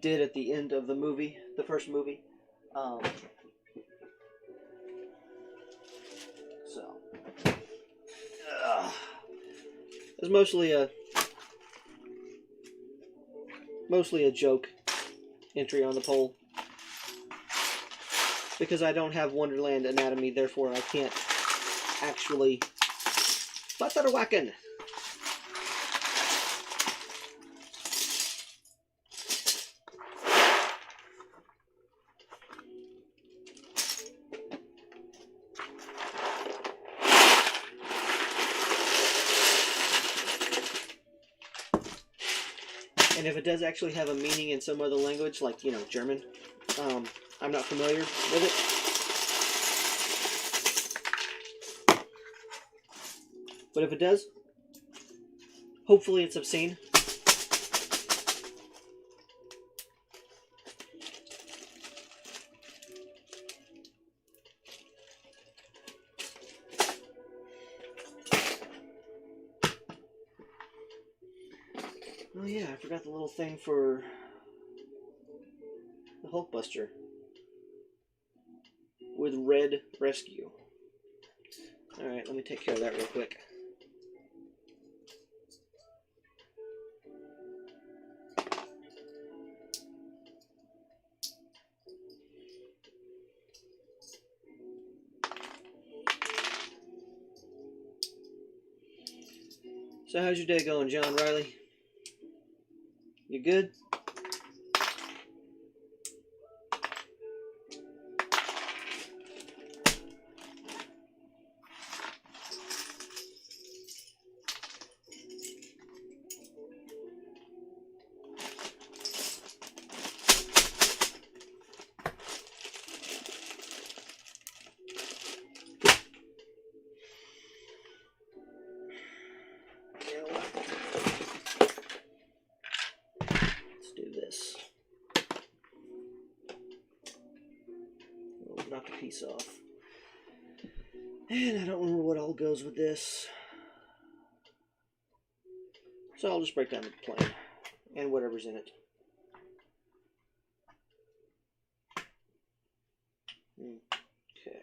did at the end of the movie, the first movie. It was mostly a joke entry on the poll. Because I don't have Wonderland Anatomy, therefore I can't actually Futterwhacking. And if it does actually have a meaning in some other language, like, you know, German, I'm not familiar with it. But if it does, hopefully it's obscene. Oh yeah, I forgot the little thing for the Hulkbuster with Red Rescue. Alright, let me take care of that real quick. So how's your day going, John Riley? You good? Let's do this. We'll knock a piece off. And I don't remember what all goes with this. So I'll just break down the plane and whatever's in it. Okay.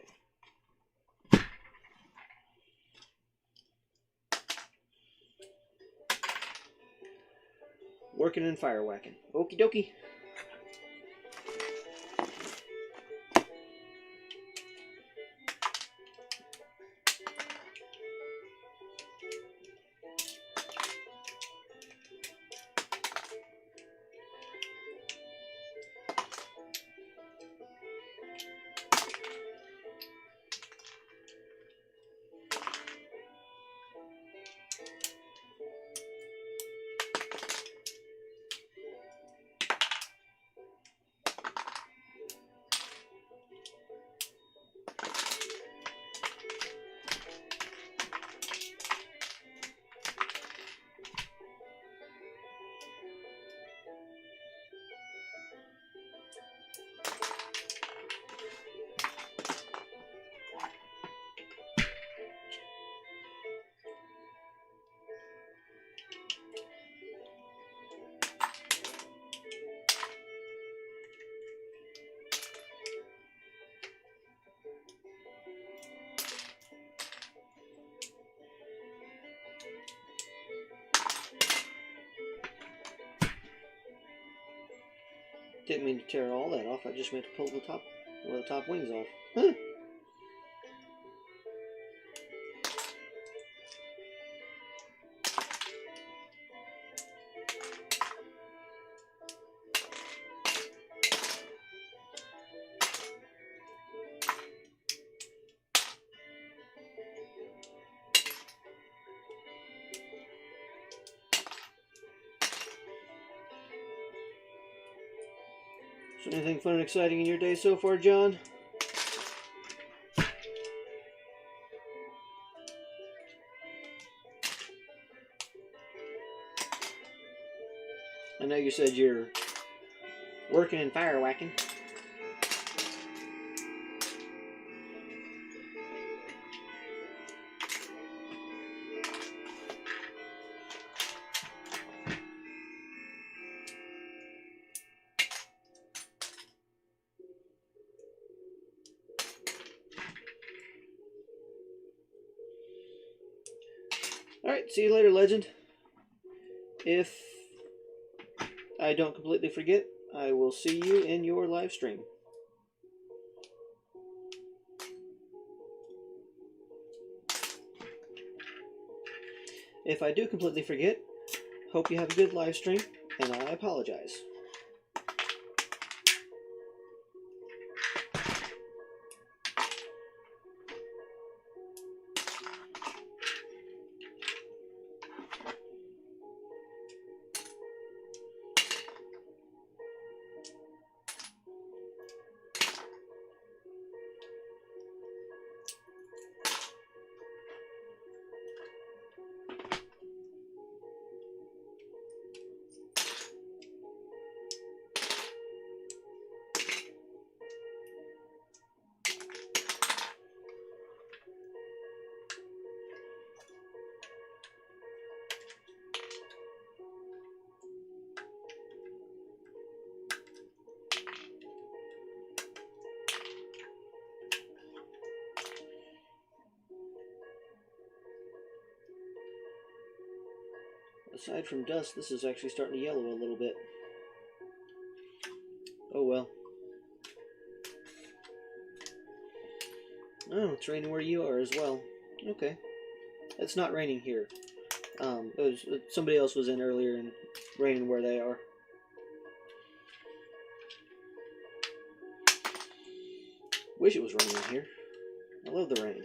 Working and fire whacking. Okie dokie. Didn't mean to tear all that off. I just meant to pull the top wings off. Huh. So anything fun and exciting in your day so far, John? I know you said you're working and fire whacking. Alright, see you later, legend. If I don't completely forget, I will see you in your live stream. If I do completely forget, hope you have a good live stream, and I apologize. Aside from dust, this is actually starting to yellow a little bit. Oh well. Oh, it's raining where you are as well. Okay. It's not raining here. Somebody else was in earlier and raining where they are. Wish it was raining here. I love the rain.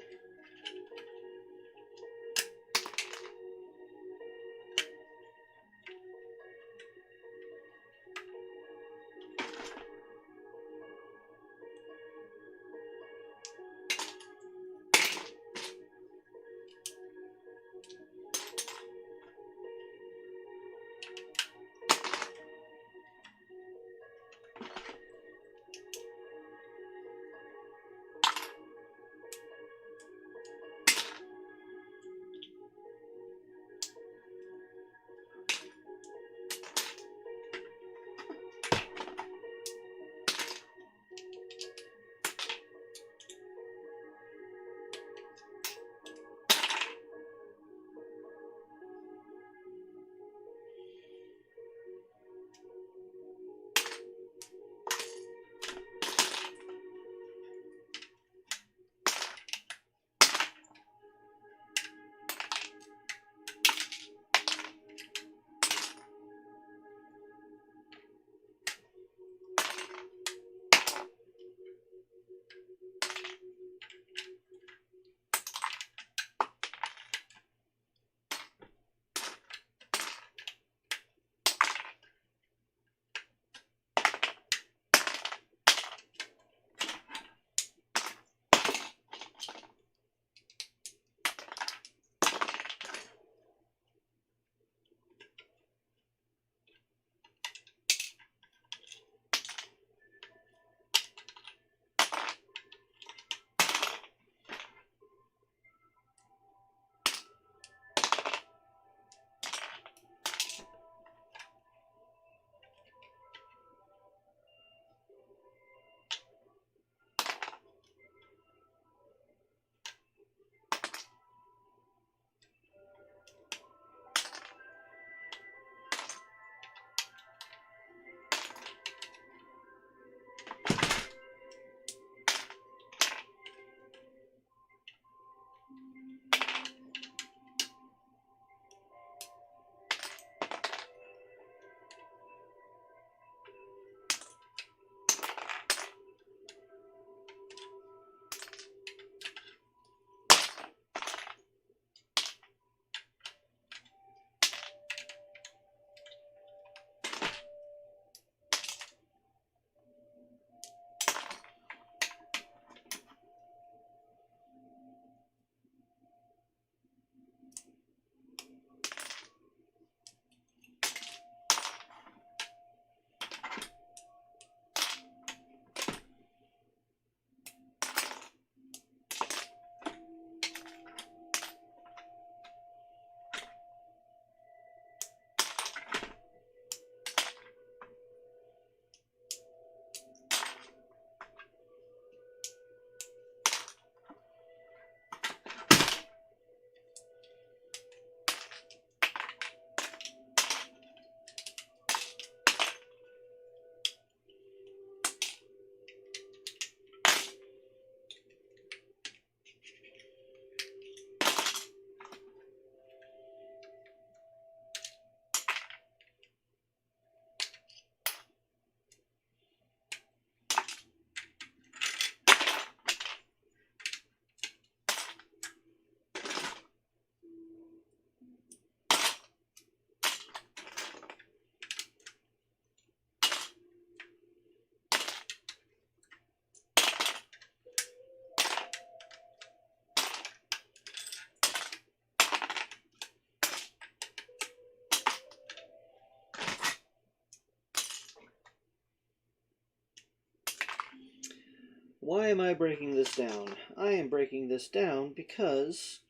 Why am I breaking this down? I am breaking this down because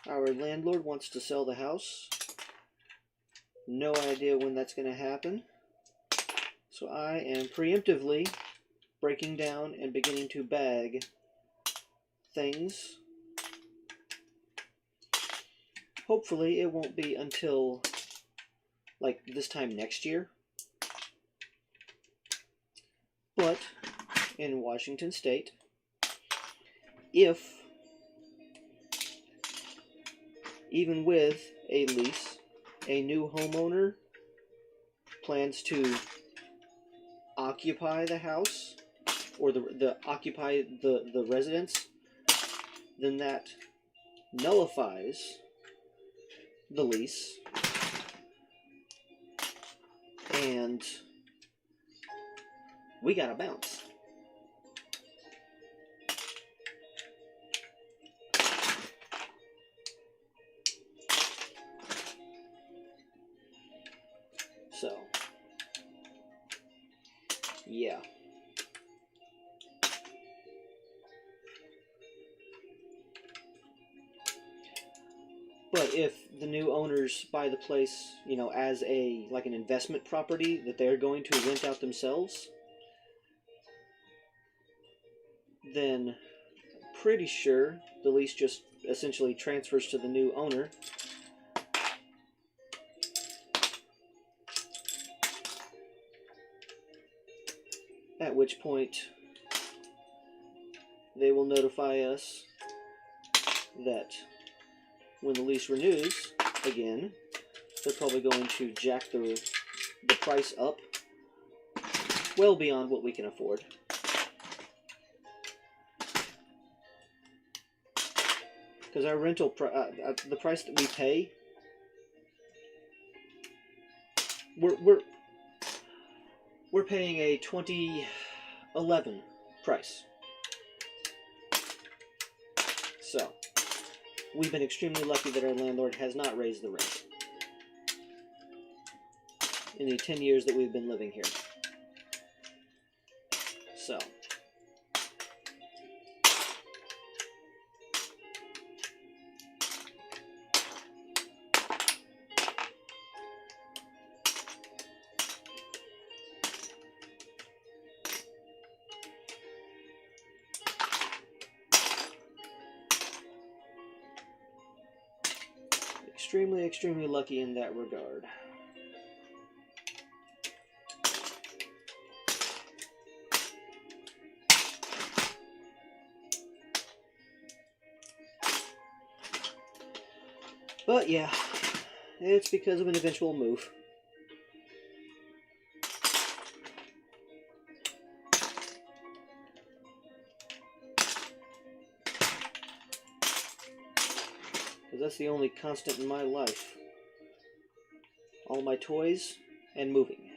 our landlord wants to sell the house. No idea when that's going to happen. So I am preemptively breaking down and beginning to bag things. Hopefully it won't be until like this time next year. But in Washington State, if even with a lease, a new homeowner plans to occupy the house or occupy the residence, then that nullifies the lease, and we gotta bounce. So, yeah. But if the new owners buy the place, as like an investment property that they're going to rent out themselves, then pretty sure the lease just essentially transfers to the new owner. At which point they will notify us that when the lease renews again, they're probably going to jack the price up well beyond what we can afford. Because our rental, the price that we pay, we're paying a 2011 price. So, we've been extremely lucky that our landlord has not raised the rent in the 10 years that we've been living here. So, extremely lucky in that regard. But yeah, it's because of an eventual move. Because that's the only constant in my life. All my toys and moving.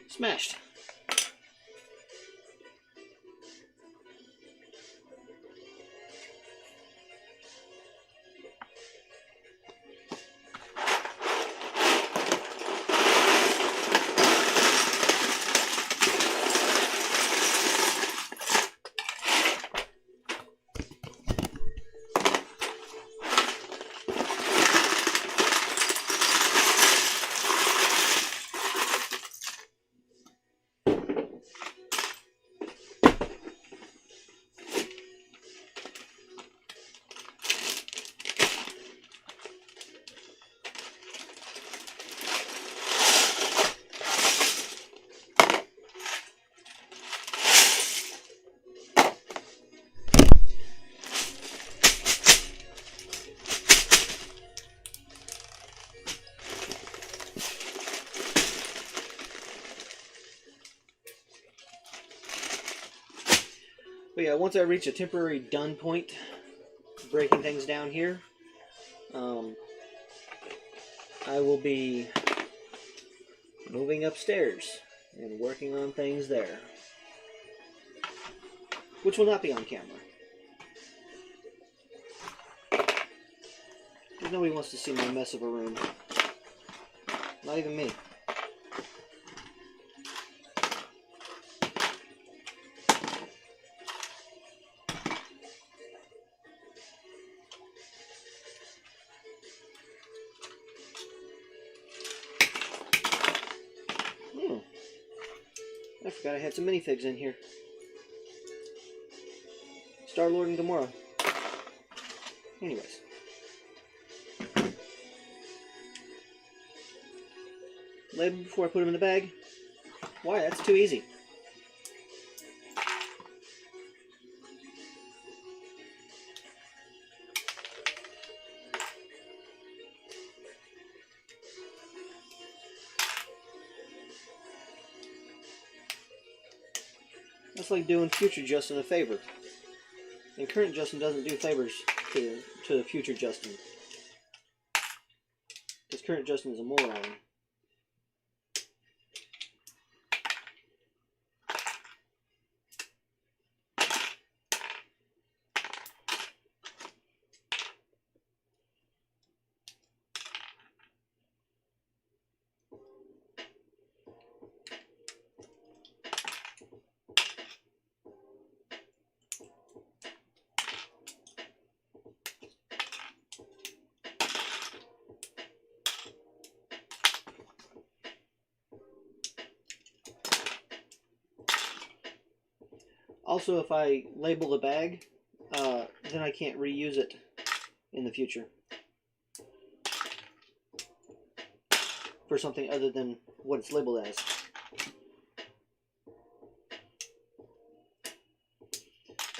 Smashed. But yeah, once I reach a temporary done point, breaking things down here, I will be moving upstairs and working on things there, which will not be on camera. Nobody wants to see my mess of a room. Not even me. I forgot I had some minifigs in here. Star-Lord and Gamora. Anyways. Label before I put them in the bag. Why? That's too easy. That's like doing future Justin a favor. And current Justin doesn't do favors to future Justin. Because current Justin is a moron. Also, if I label the bag, then I can't reuse it in the future for something other than what it's labeled as.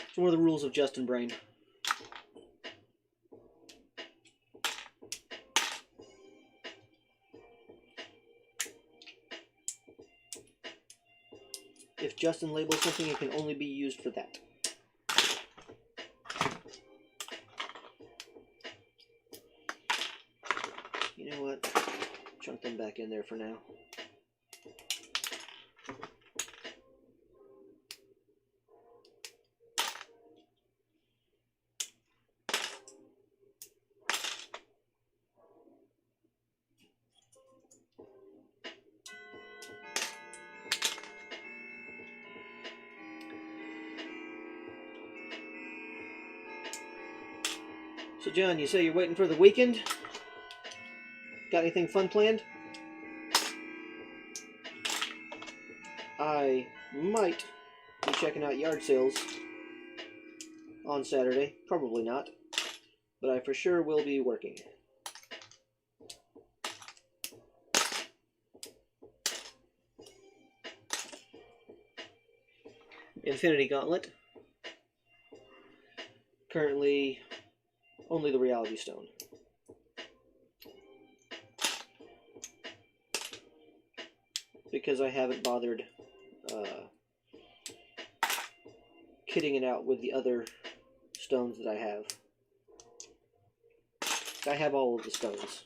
It's one of the rules of Justin Brain. If Justin labels something, it can only be used for that. You know what? Chunk them back in there for now. So John, you say you're waiting for the weekend? Got anything fun planned? I might be checking out yard sales on Saturday. Probably not. But I for sure will be working. Infinity Gauntlet. Currently, only the Reality Stone. Because I haven't bothered kitting it out with the other stones that I have. I have all of the stones.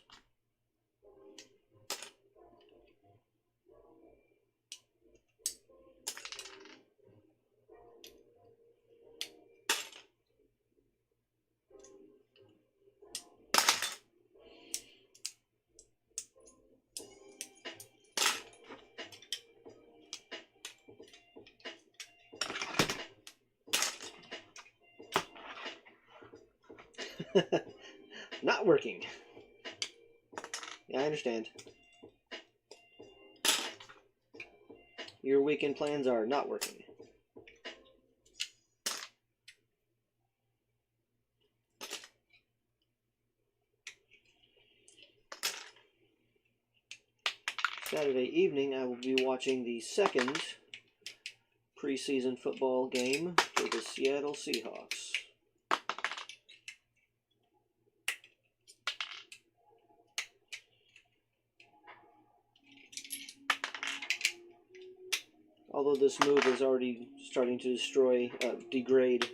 Not working. Yeah, I understand. Your weekend plans are not working. Saturday evening, I will be watching the second preseason football game for the Seattle Seahawks. although this move is already starting to degrade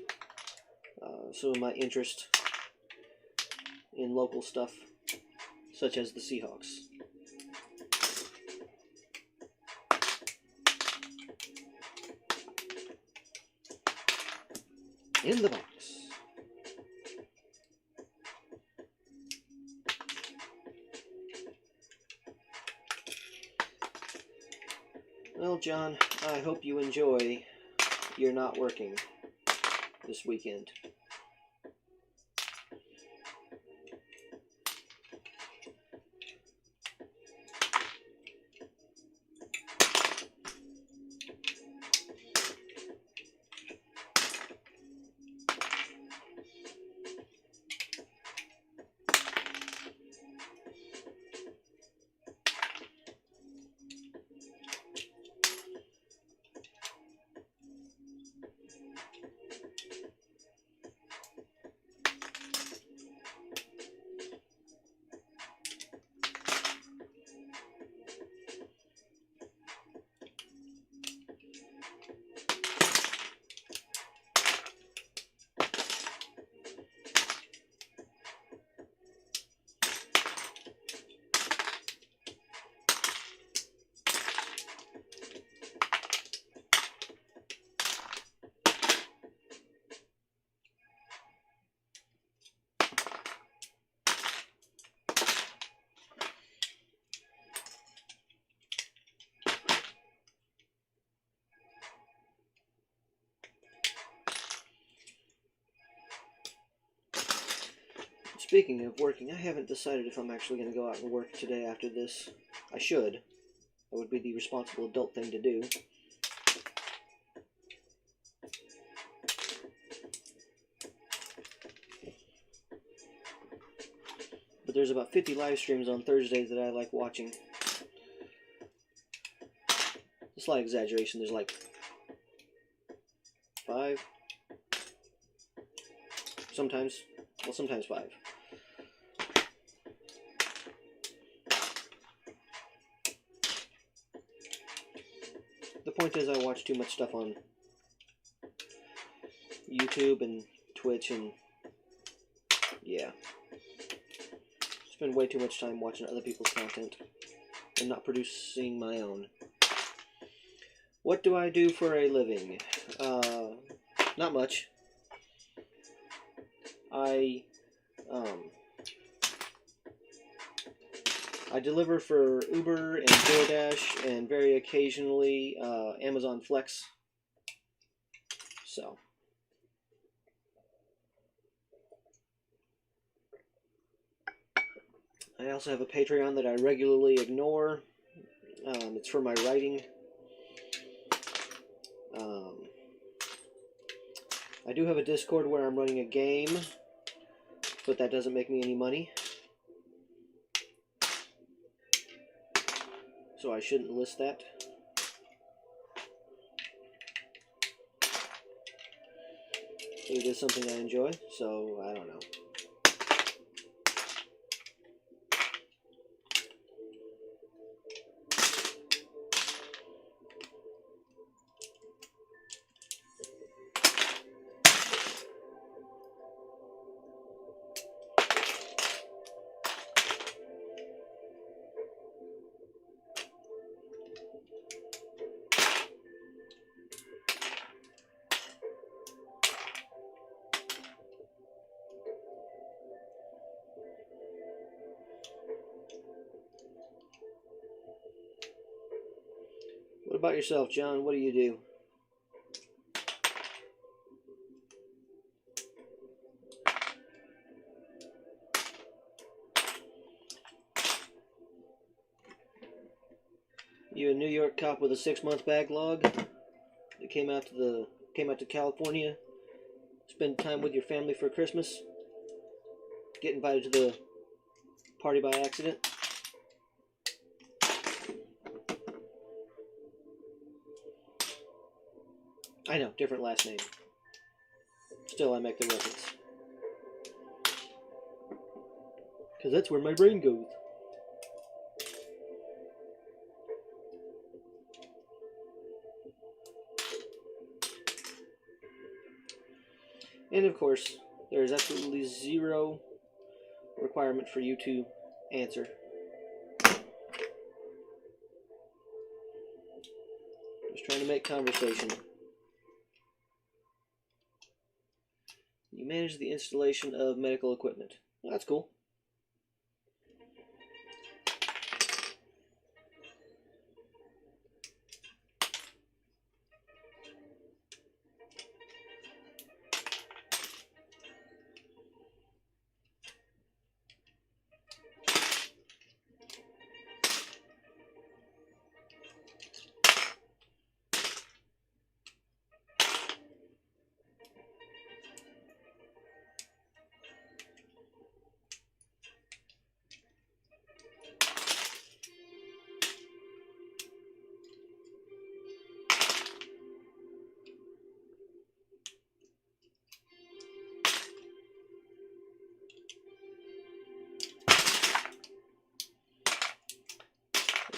some of my interest in local stuff, such as the Seahawks. In the box. Well, John, I hope you enjoy your not working this weekend. Speaking of working, I haven't decided if I'm actually going to go out and work today after this. I should. That would be the responsible adult thing to do. But there's about 50 live streams on Thursdays that I like watching. A slight exaggeration, there's like 5. Sometimes 5. The point is, I watch too much stuff on YouTube and Twitch, and yeah. Spend way too much time watching other people's content and not producing my own. What do I do for a living? Not much. I deliver for Uber and DoorDash and very occasionally Amazon Flex. So. I also have a Patreon that I regularly ignore. It's for my writing. I do have a Discord where I'm running a game, but that doesn't make me any money. So I shouldn't list that. But it is something I enjoy, so I don't know. What about yourself, John? What do you do? You a New York cop with a 6-month backlog that came out to California, spend time with your family for Christmas, get invited to the party by accident? I know, different last name. Still, I make the reference. Because that's where my brain goes. And of course, there is absolutely zero requirement for you to answer. Just trying to make conversation. You manage the installation of medical equipment. Well, that's cool.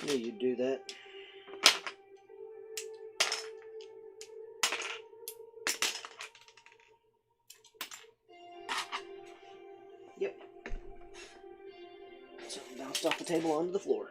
I knew you'd do that. Yep. Something bounced off the table onto the floor.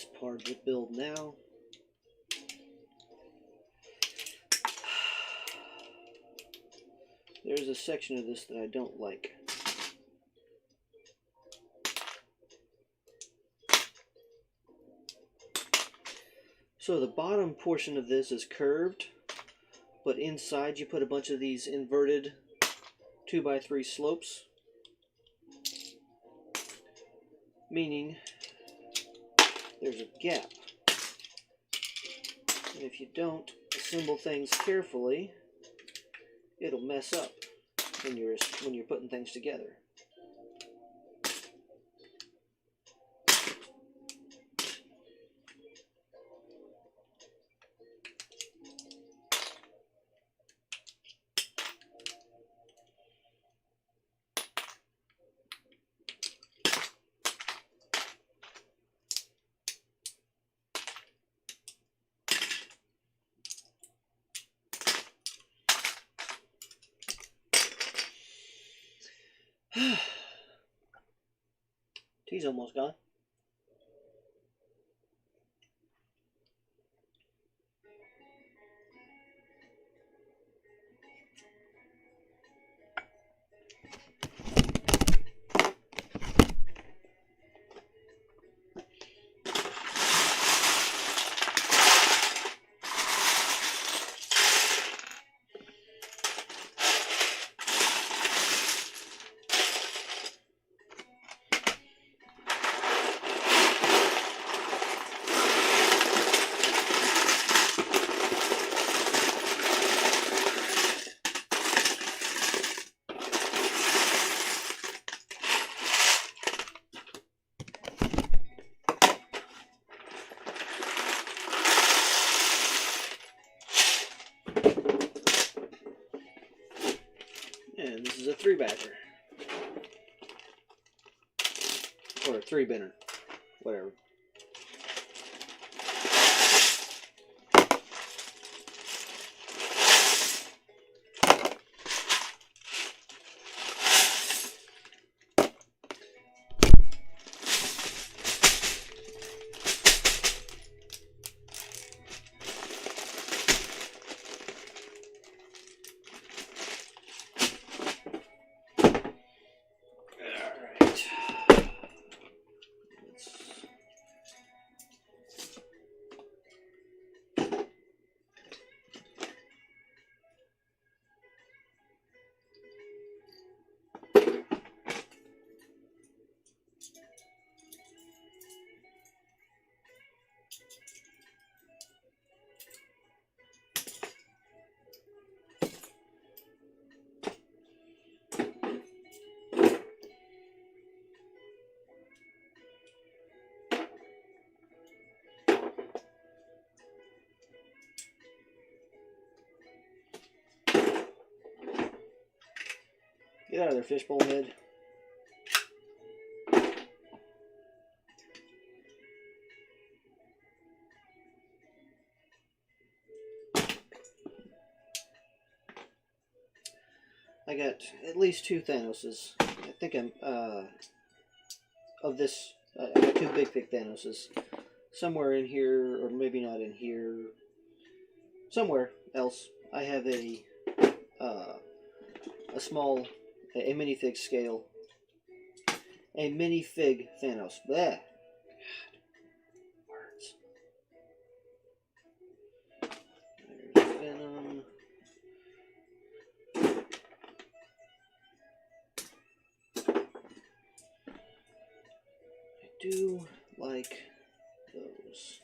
this part of the build now. There's a section of this that I don't like. So the bottom portion of this is curved, but inside you put a bunch of these inverted 2x3 slopes, meaning there's a gap. And if you don't assemble things carefully, it'll mess up when you're putting things together. Tea's almost gone. And this is a 3-batcher. Or a 3-binner. Whatever. Get out of there, fishbowl head. I got at least 2 Thanoses. I think I'm, of this, I got 2 big thick Thanoses. Somewhere in here, or maybe not in here, somewhere else, I have a small, a minifig scale. A minifig Thanos. Bleh. Words. There's Venom. I do like those.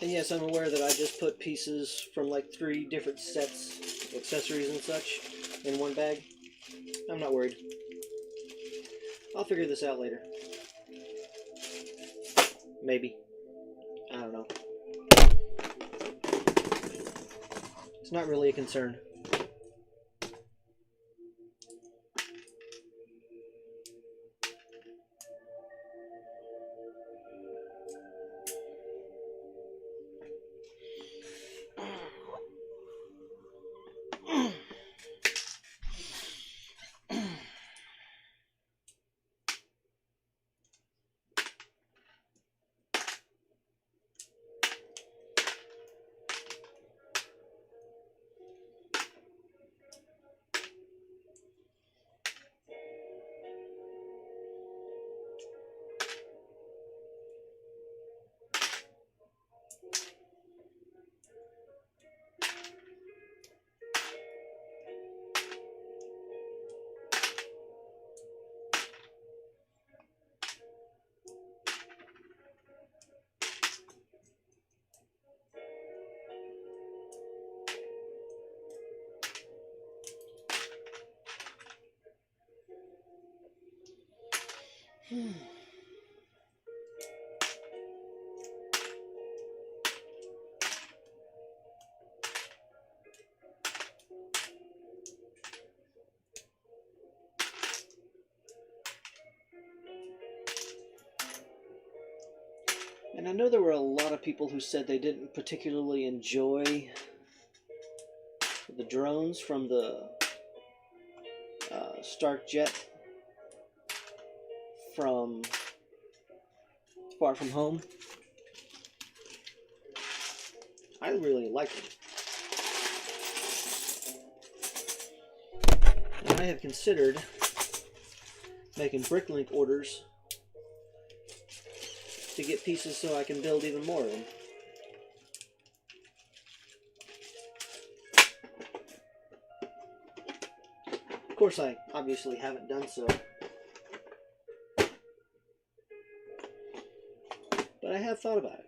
And yes, I'm aware that I just put pieces from like 3 different sets, accessories and such, in one bag. I'm not worried. I'll figure this out later. Maybe. I don't know. It's not really a concern. And I know there were a lot of people who said they didn't particularly enjoy the drones from the Stark Jet from Far From Home. I really liked it. And I have considered making bricklink orders to get pieces so I can build even more of them. Of course, I obviously haven't done so, but I have thought about it.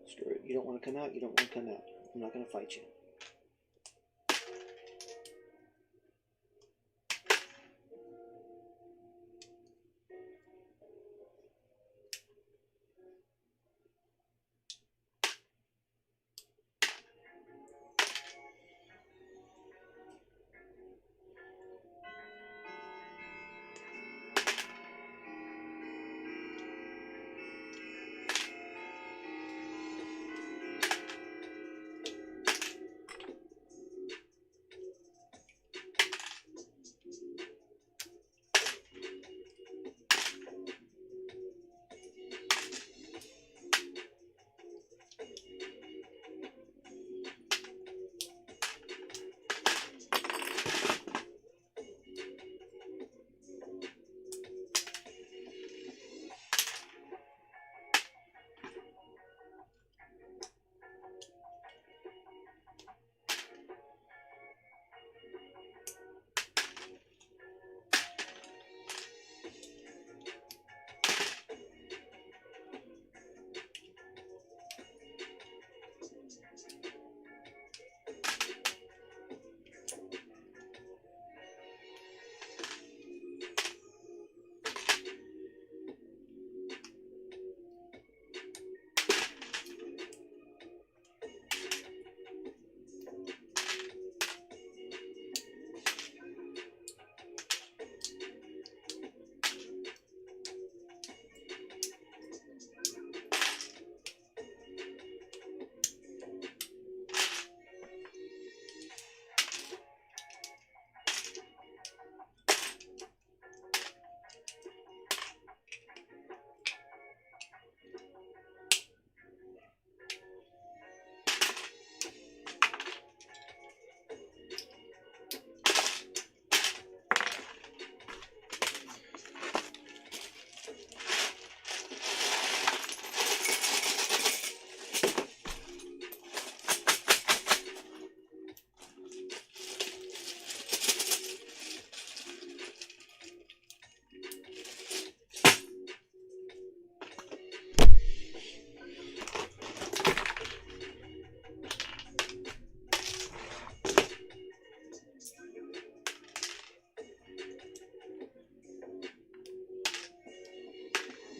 Screw it. You don't want to come out, you don't want to come out. I'm not going to fight you.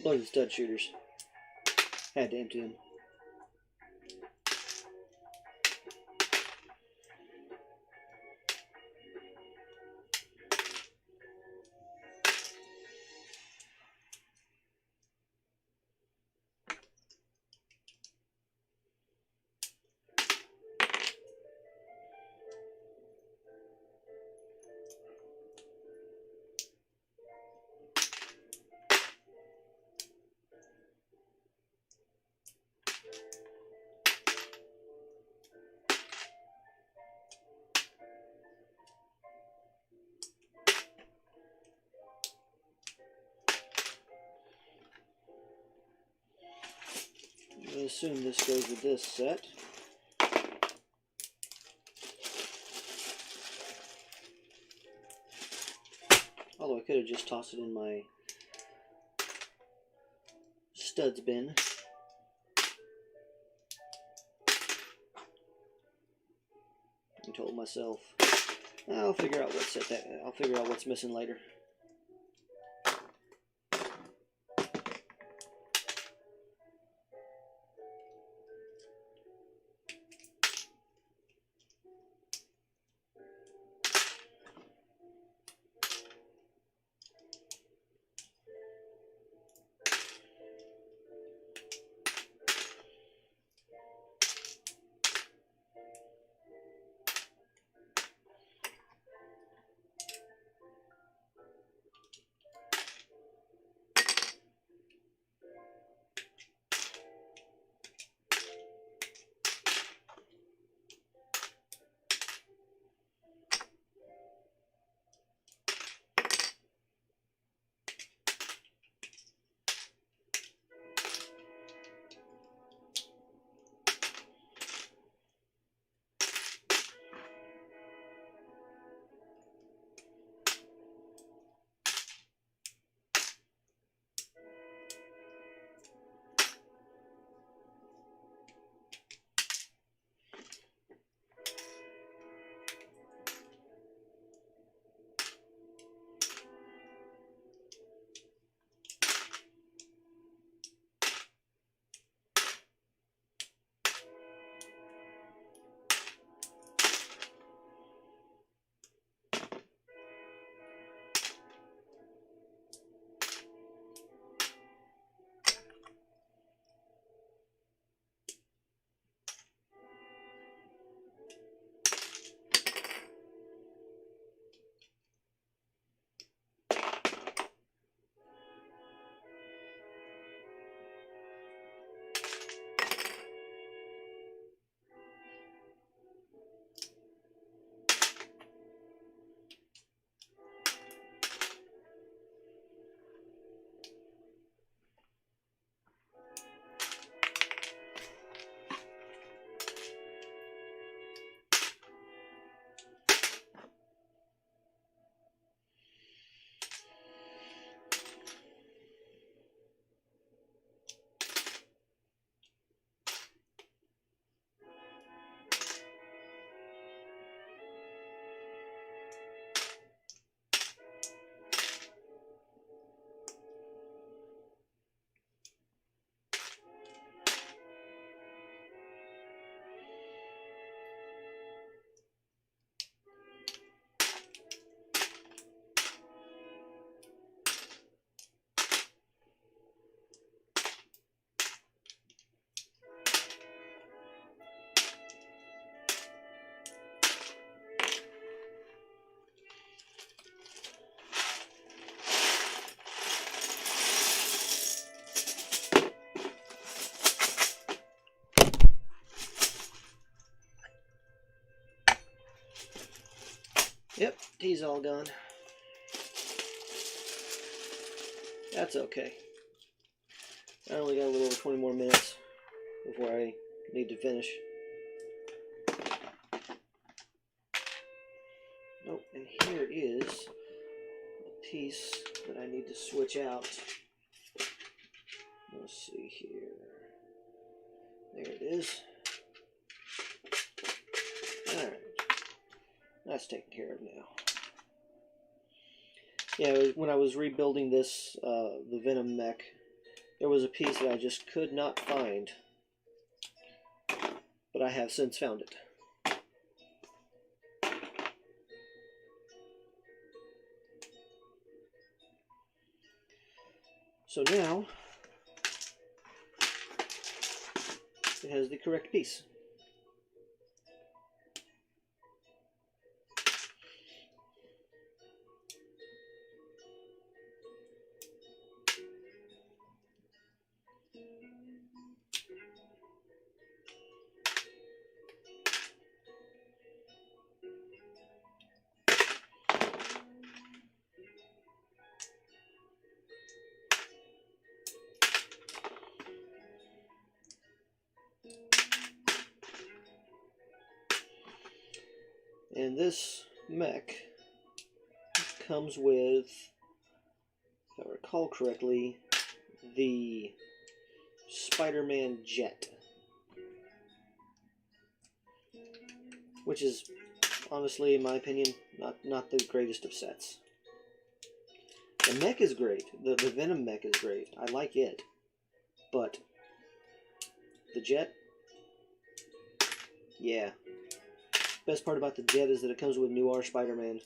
Plug the stud shooters. Had to empty them. I assume this goes with this set. Although I could have just tossed it in my studs bin. I told myself, I'll figure out I'll figure out what's missing later. Yep, tea's all gone. That's okay. I only got a little over 20 more minutes before I need to finish. Oh, and here is a piece that I need to switch out. Let's see here. There it is. Alright. That's taken care of now. Yeah, when I was rebuilding this, the Venom mech, There was a piece that I just could not find, but I have since found it. So now, it has the correct piece. And this mech comes with, if I recall correctly, the Spider-Man jet, which is honestly, in my opinion, not the greatest of sets. The mech is great. The Venom mech is great. I like it. But the jet, yeah. Best part about the jet is that it comes with Noir Spider-Man.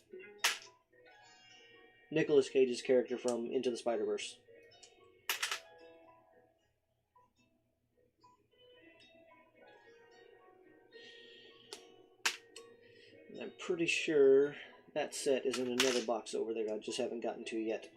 Nicolas Cage's character from Into the Spider-Verse. And I'm pretty sure that set is in another box over there I just haven't gotten to yet.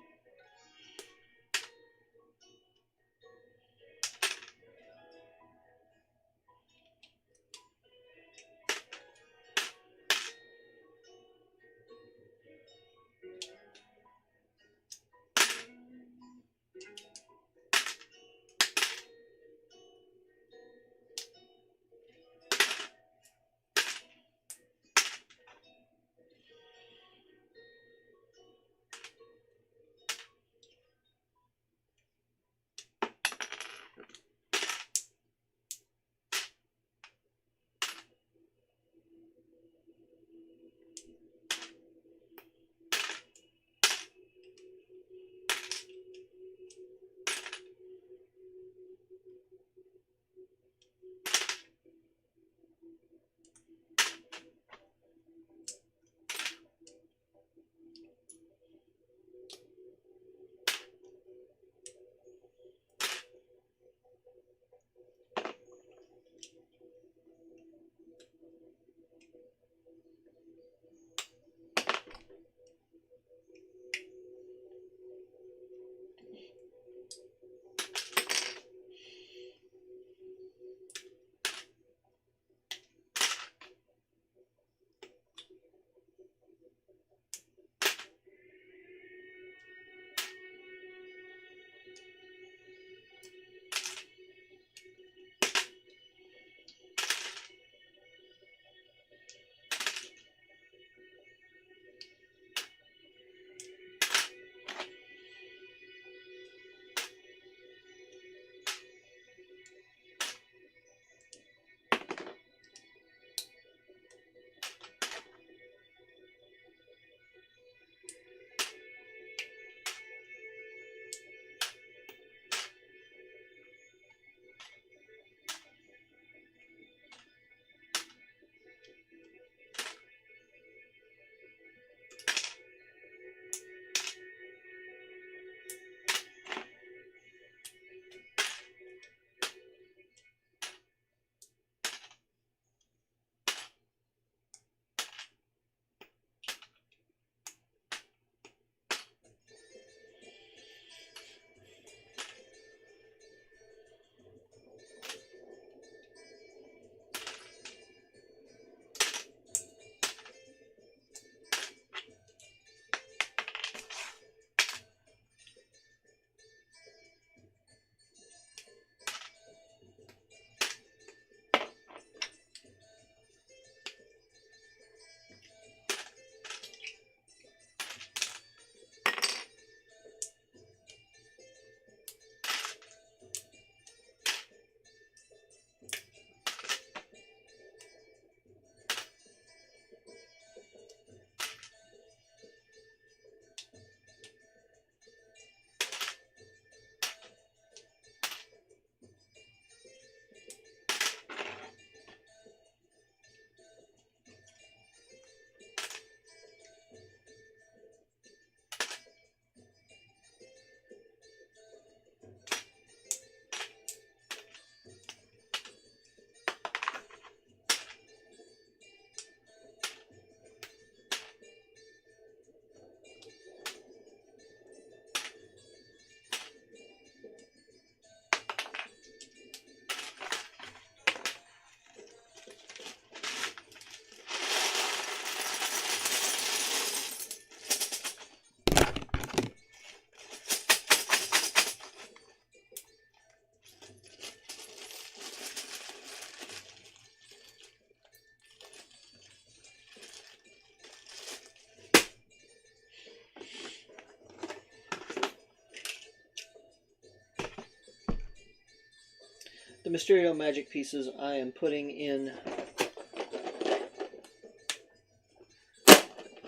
the Mysterio Magic pieces I am putting in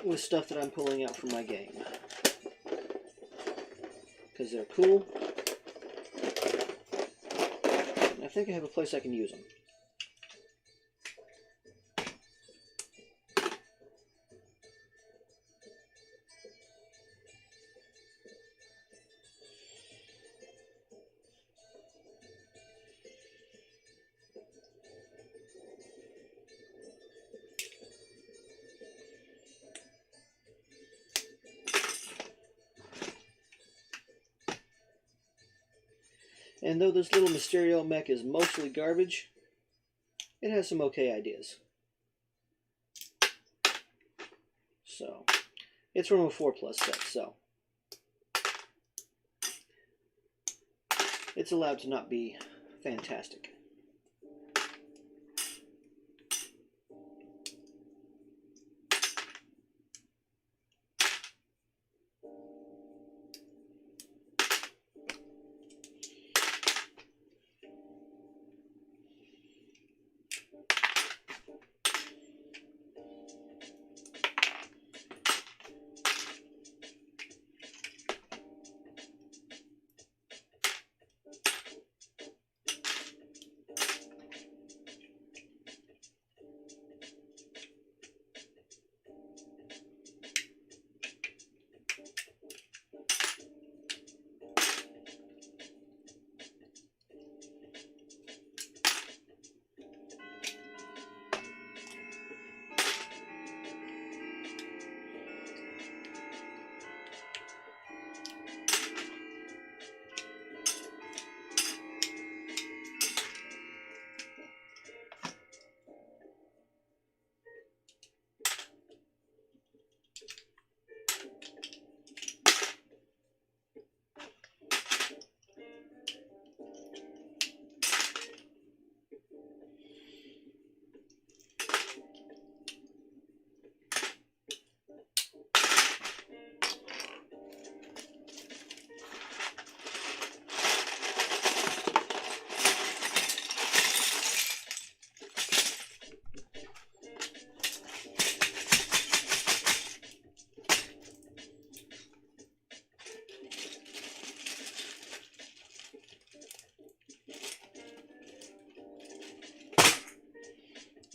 with stuff that I'm pulling out from my game. Because they're cool. And I think I have a place I can use them. And though this little Mysterio mech is mostly garbage, it has some okay ideas. So, it's from a 4+ set, so it's allowed to not be fantastic.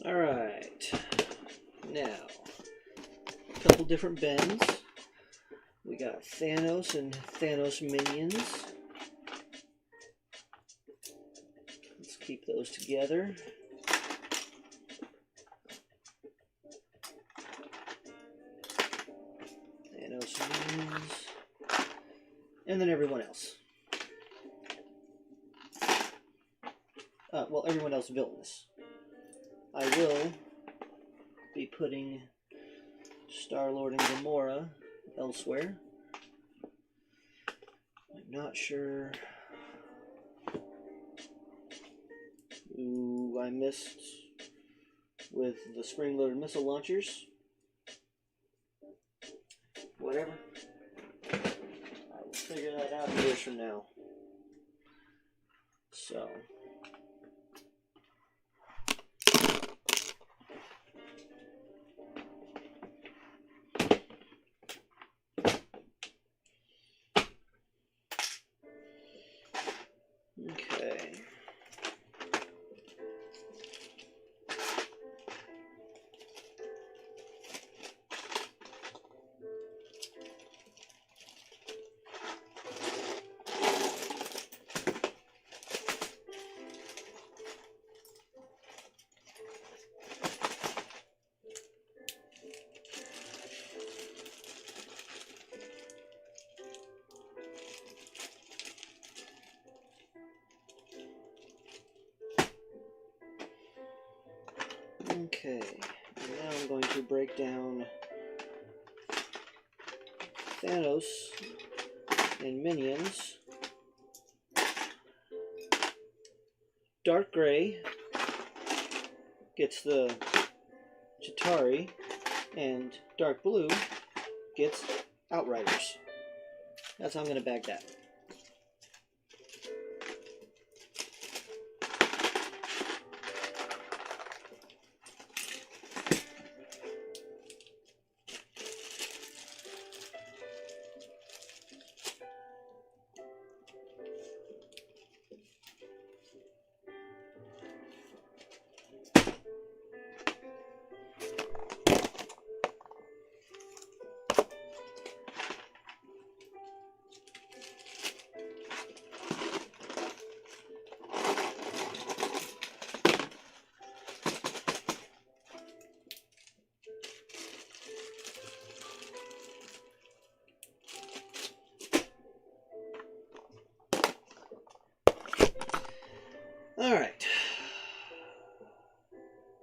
Alright, now, a couple different bends. We got Thanos and Thanos minions. Let's keep those together. Thanos minions. And then everyone else. Well, everyone else villainous. I will be putting Star-Lord and Gamora elsewhere. I'm not sure who I missed with the spring-loaded missile launchers. Whatever. I will figure that out years from now. So... Okay. Okay, now I'm going to break down Thanos and minions. Dark Gray gets the Chitauri, and Dark Blue gets Outriders. That's how I'm going to bag that.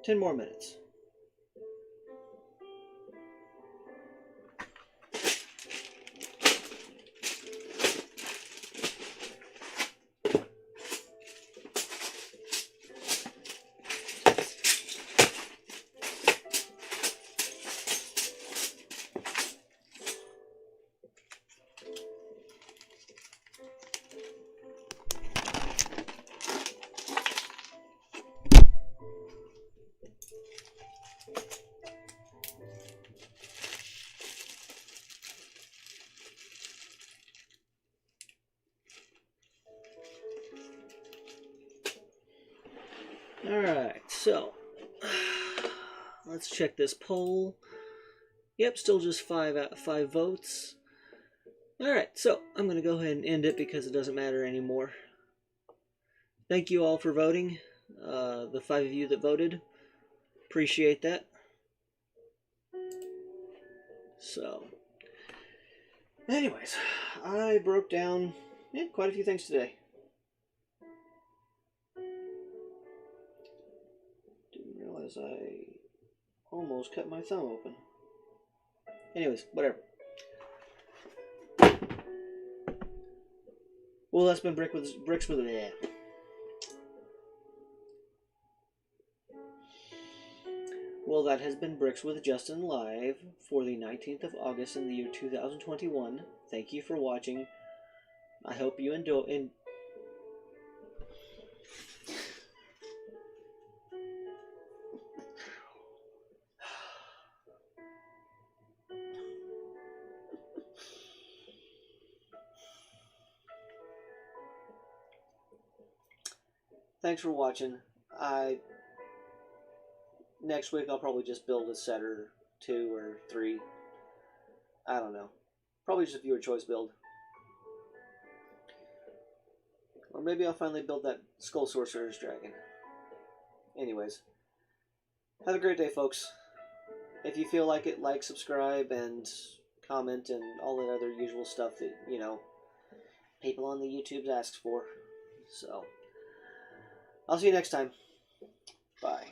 10 more minutes. Alright, so let's check this poll. Yep, still just 5 votes. Alright, so I'm going to go ahead and end it because it doesn't matter anymore. Thank you all for voting. The 5 of you that voted. Appreciate that. So, anyways, I broke down quite a few things today. Didn't realize I almost cut my thumb open. Anyways, whatever. Well, that's been Bricks with it. Well, that has been Bricks with Justin live for the 19th of August in the year 2021. Thank you for watching. I hope you enjoy. Thanks for watching. Next week I'll probably just build a set or 2 or 3. I don't know. Probably just a viewer choice build. Or maybe I'll finally build that Skull Sorcerer's Dragon. Anyways. Have a great day, folks. If you feel like it, like, subscribe, and comment, and all that other usual stuff that, people on the YouTubes ask for. So, I'll see you next time. Bye.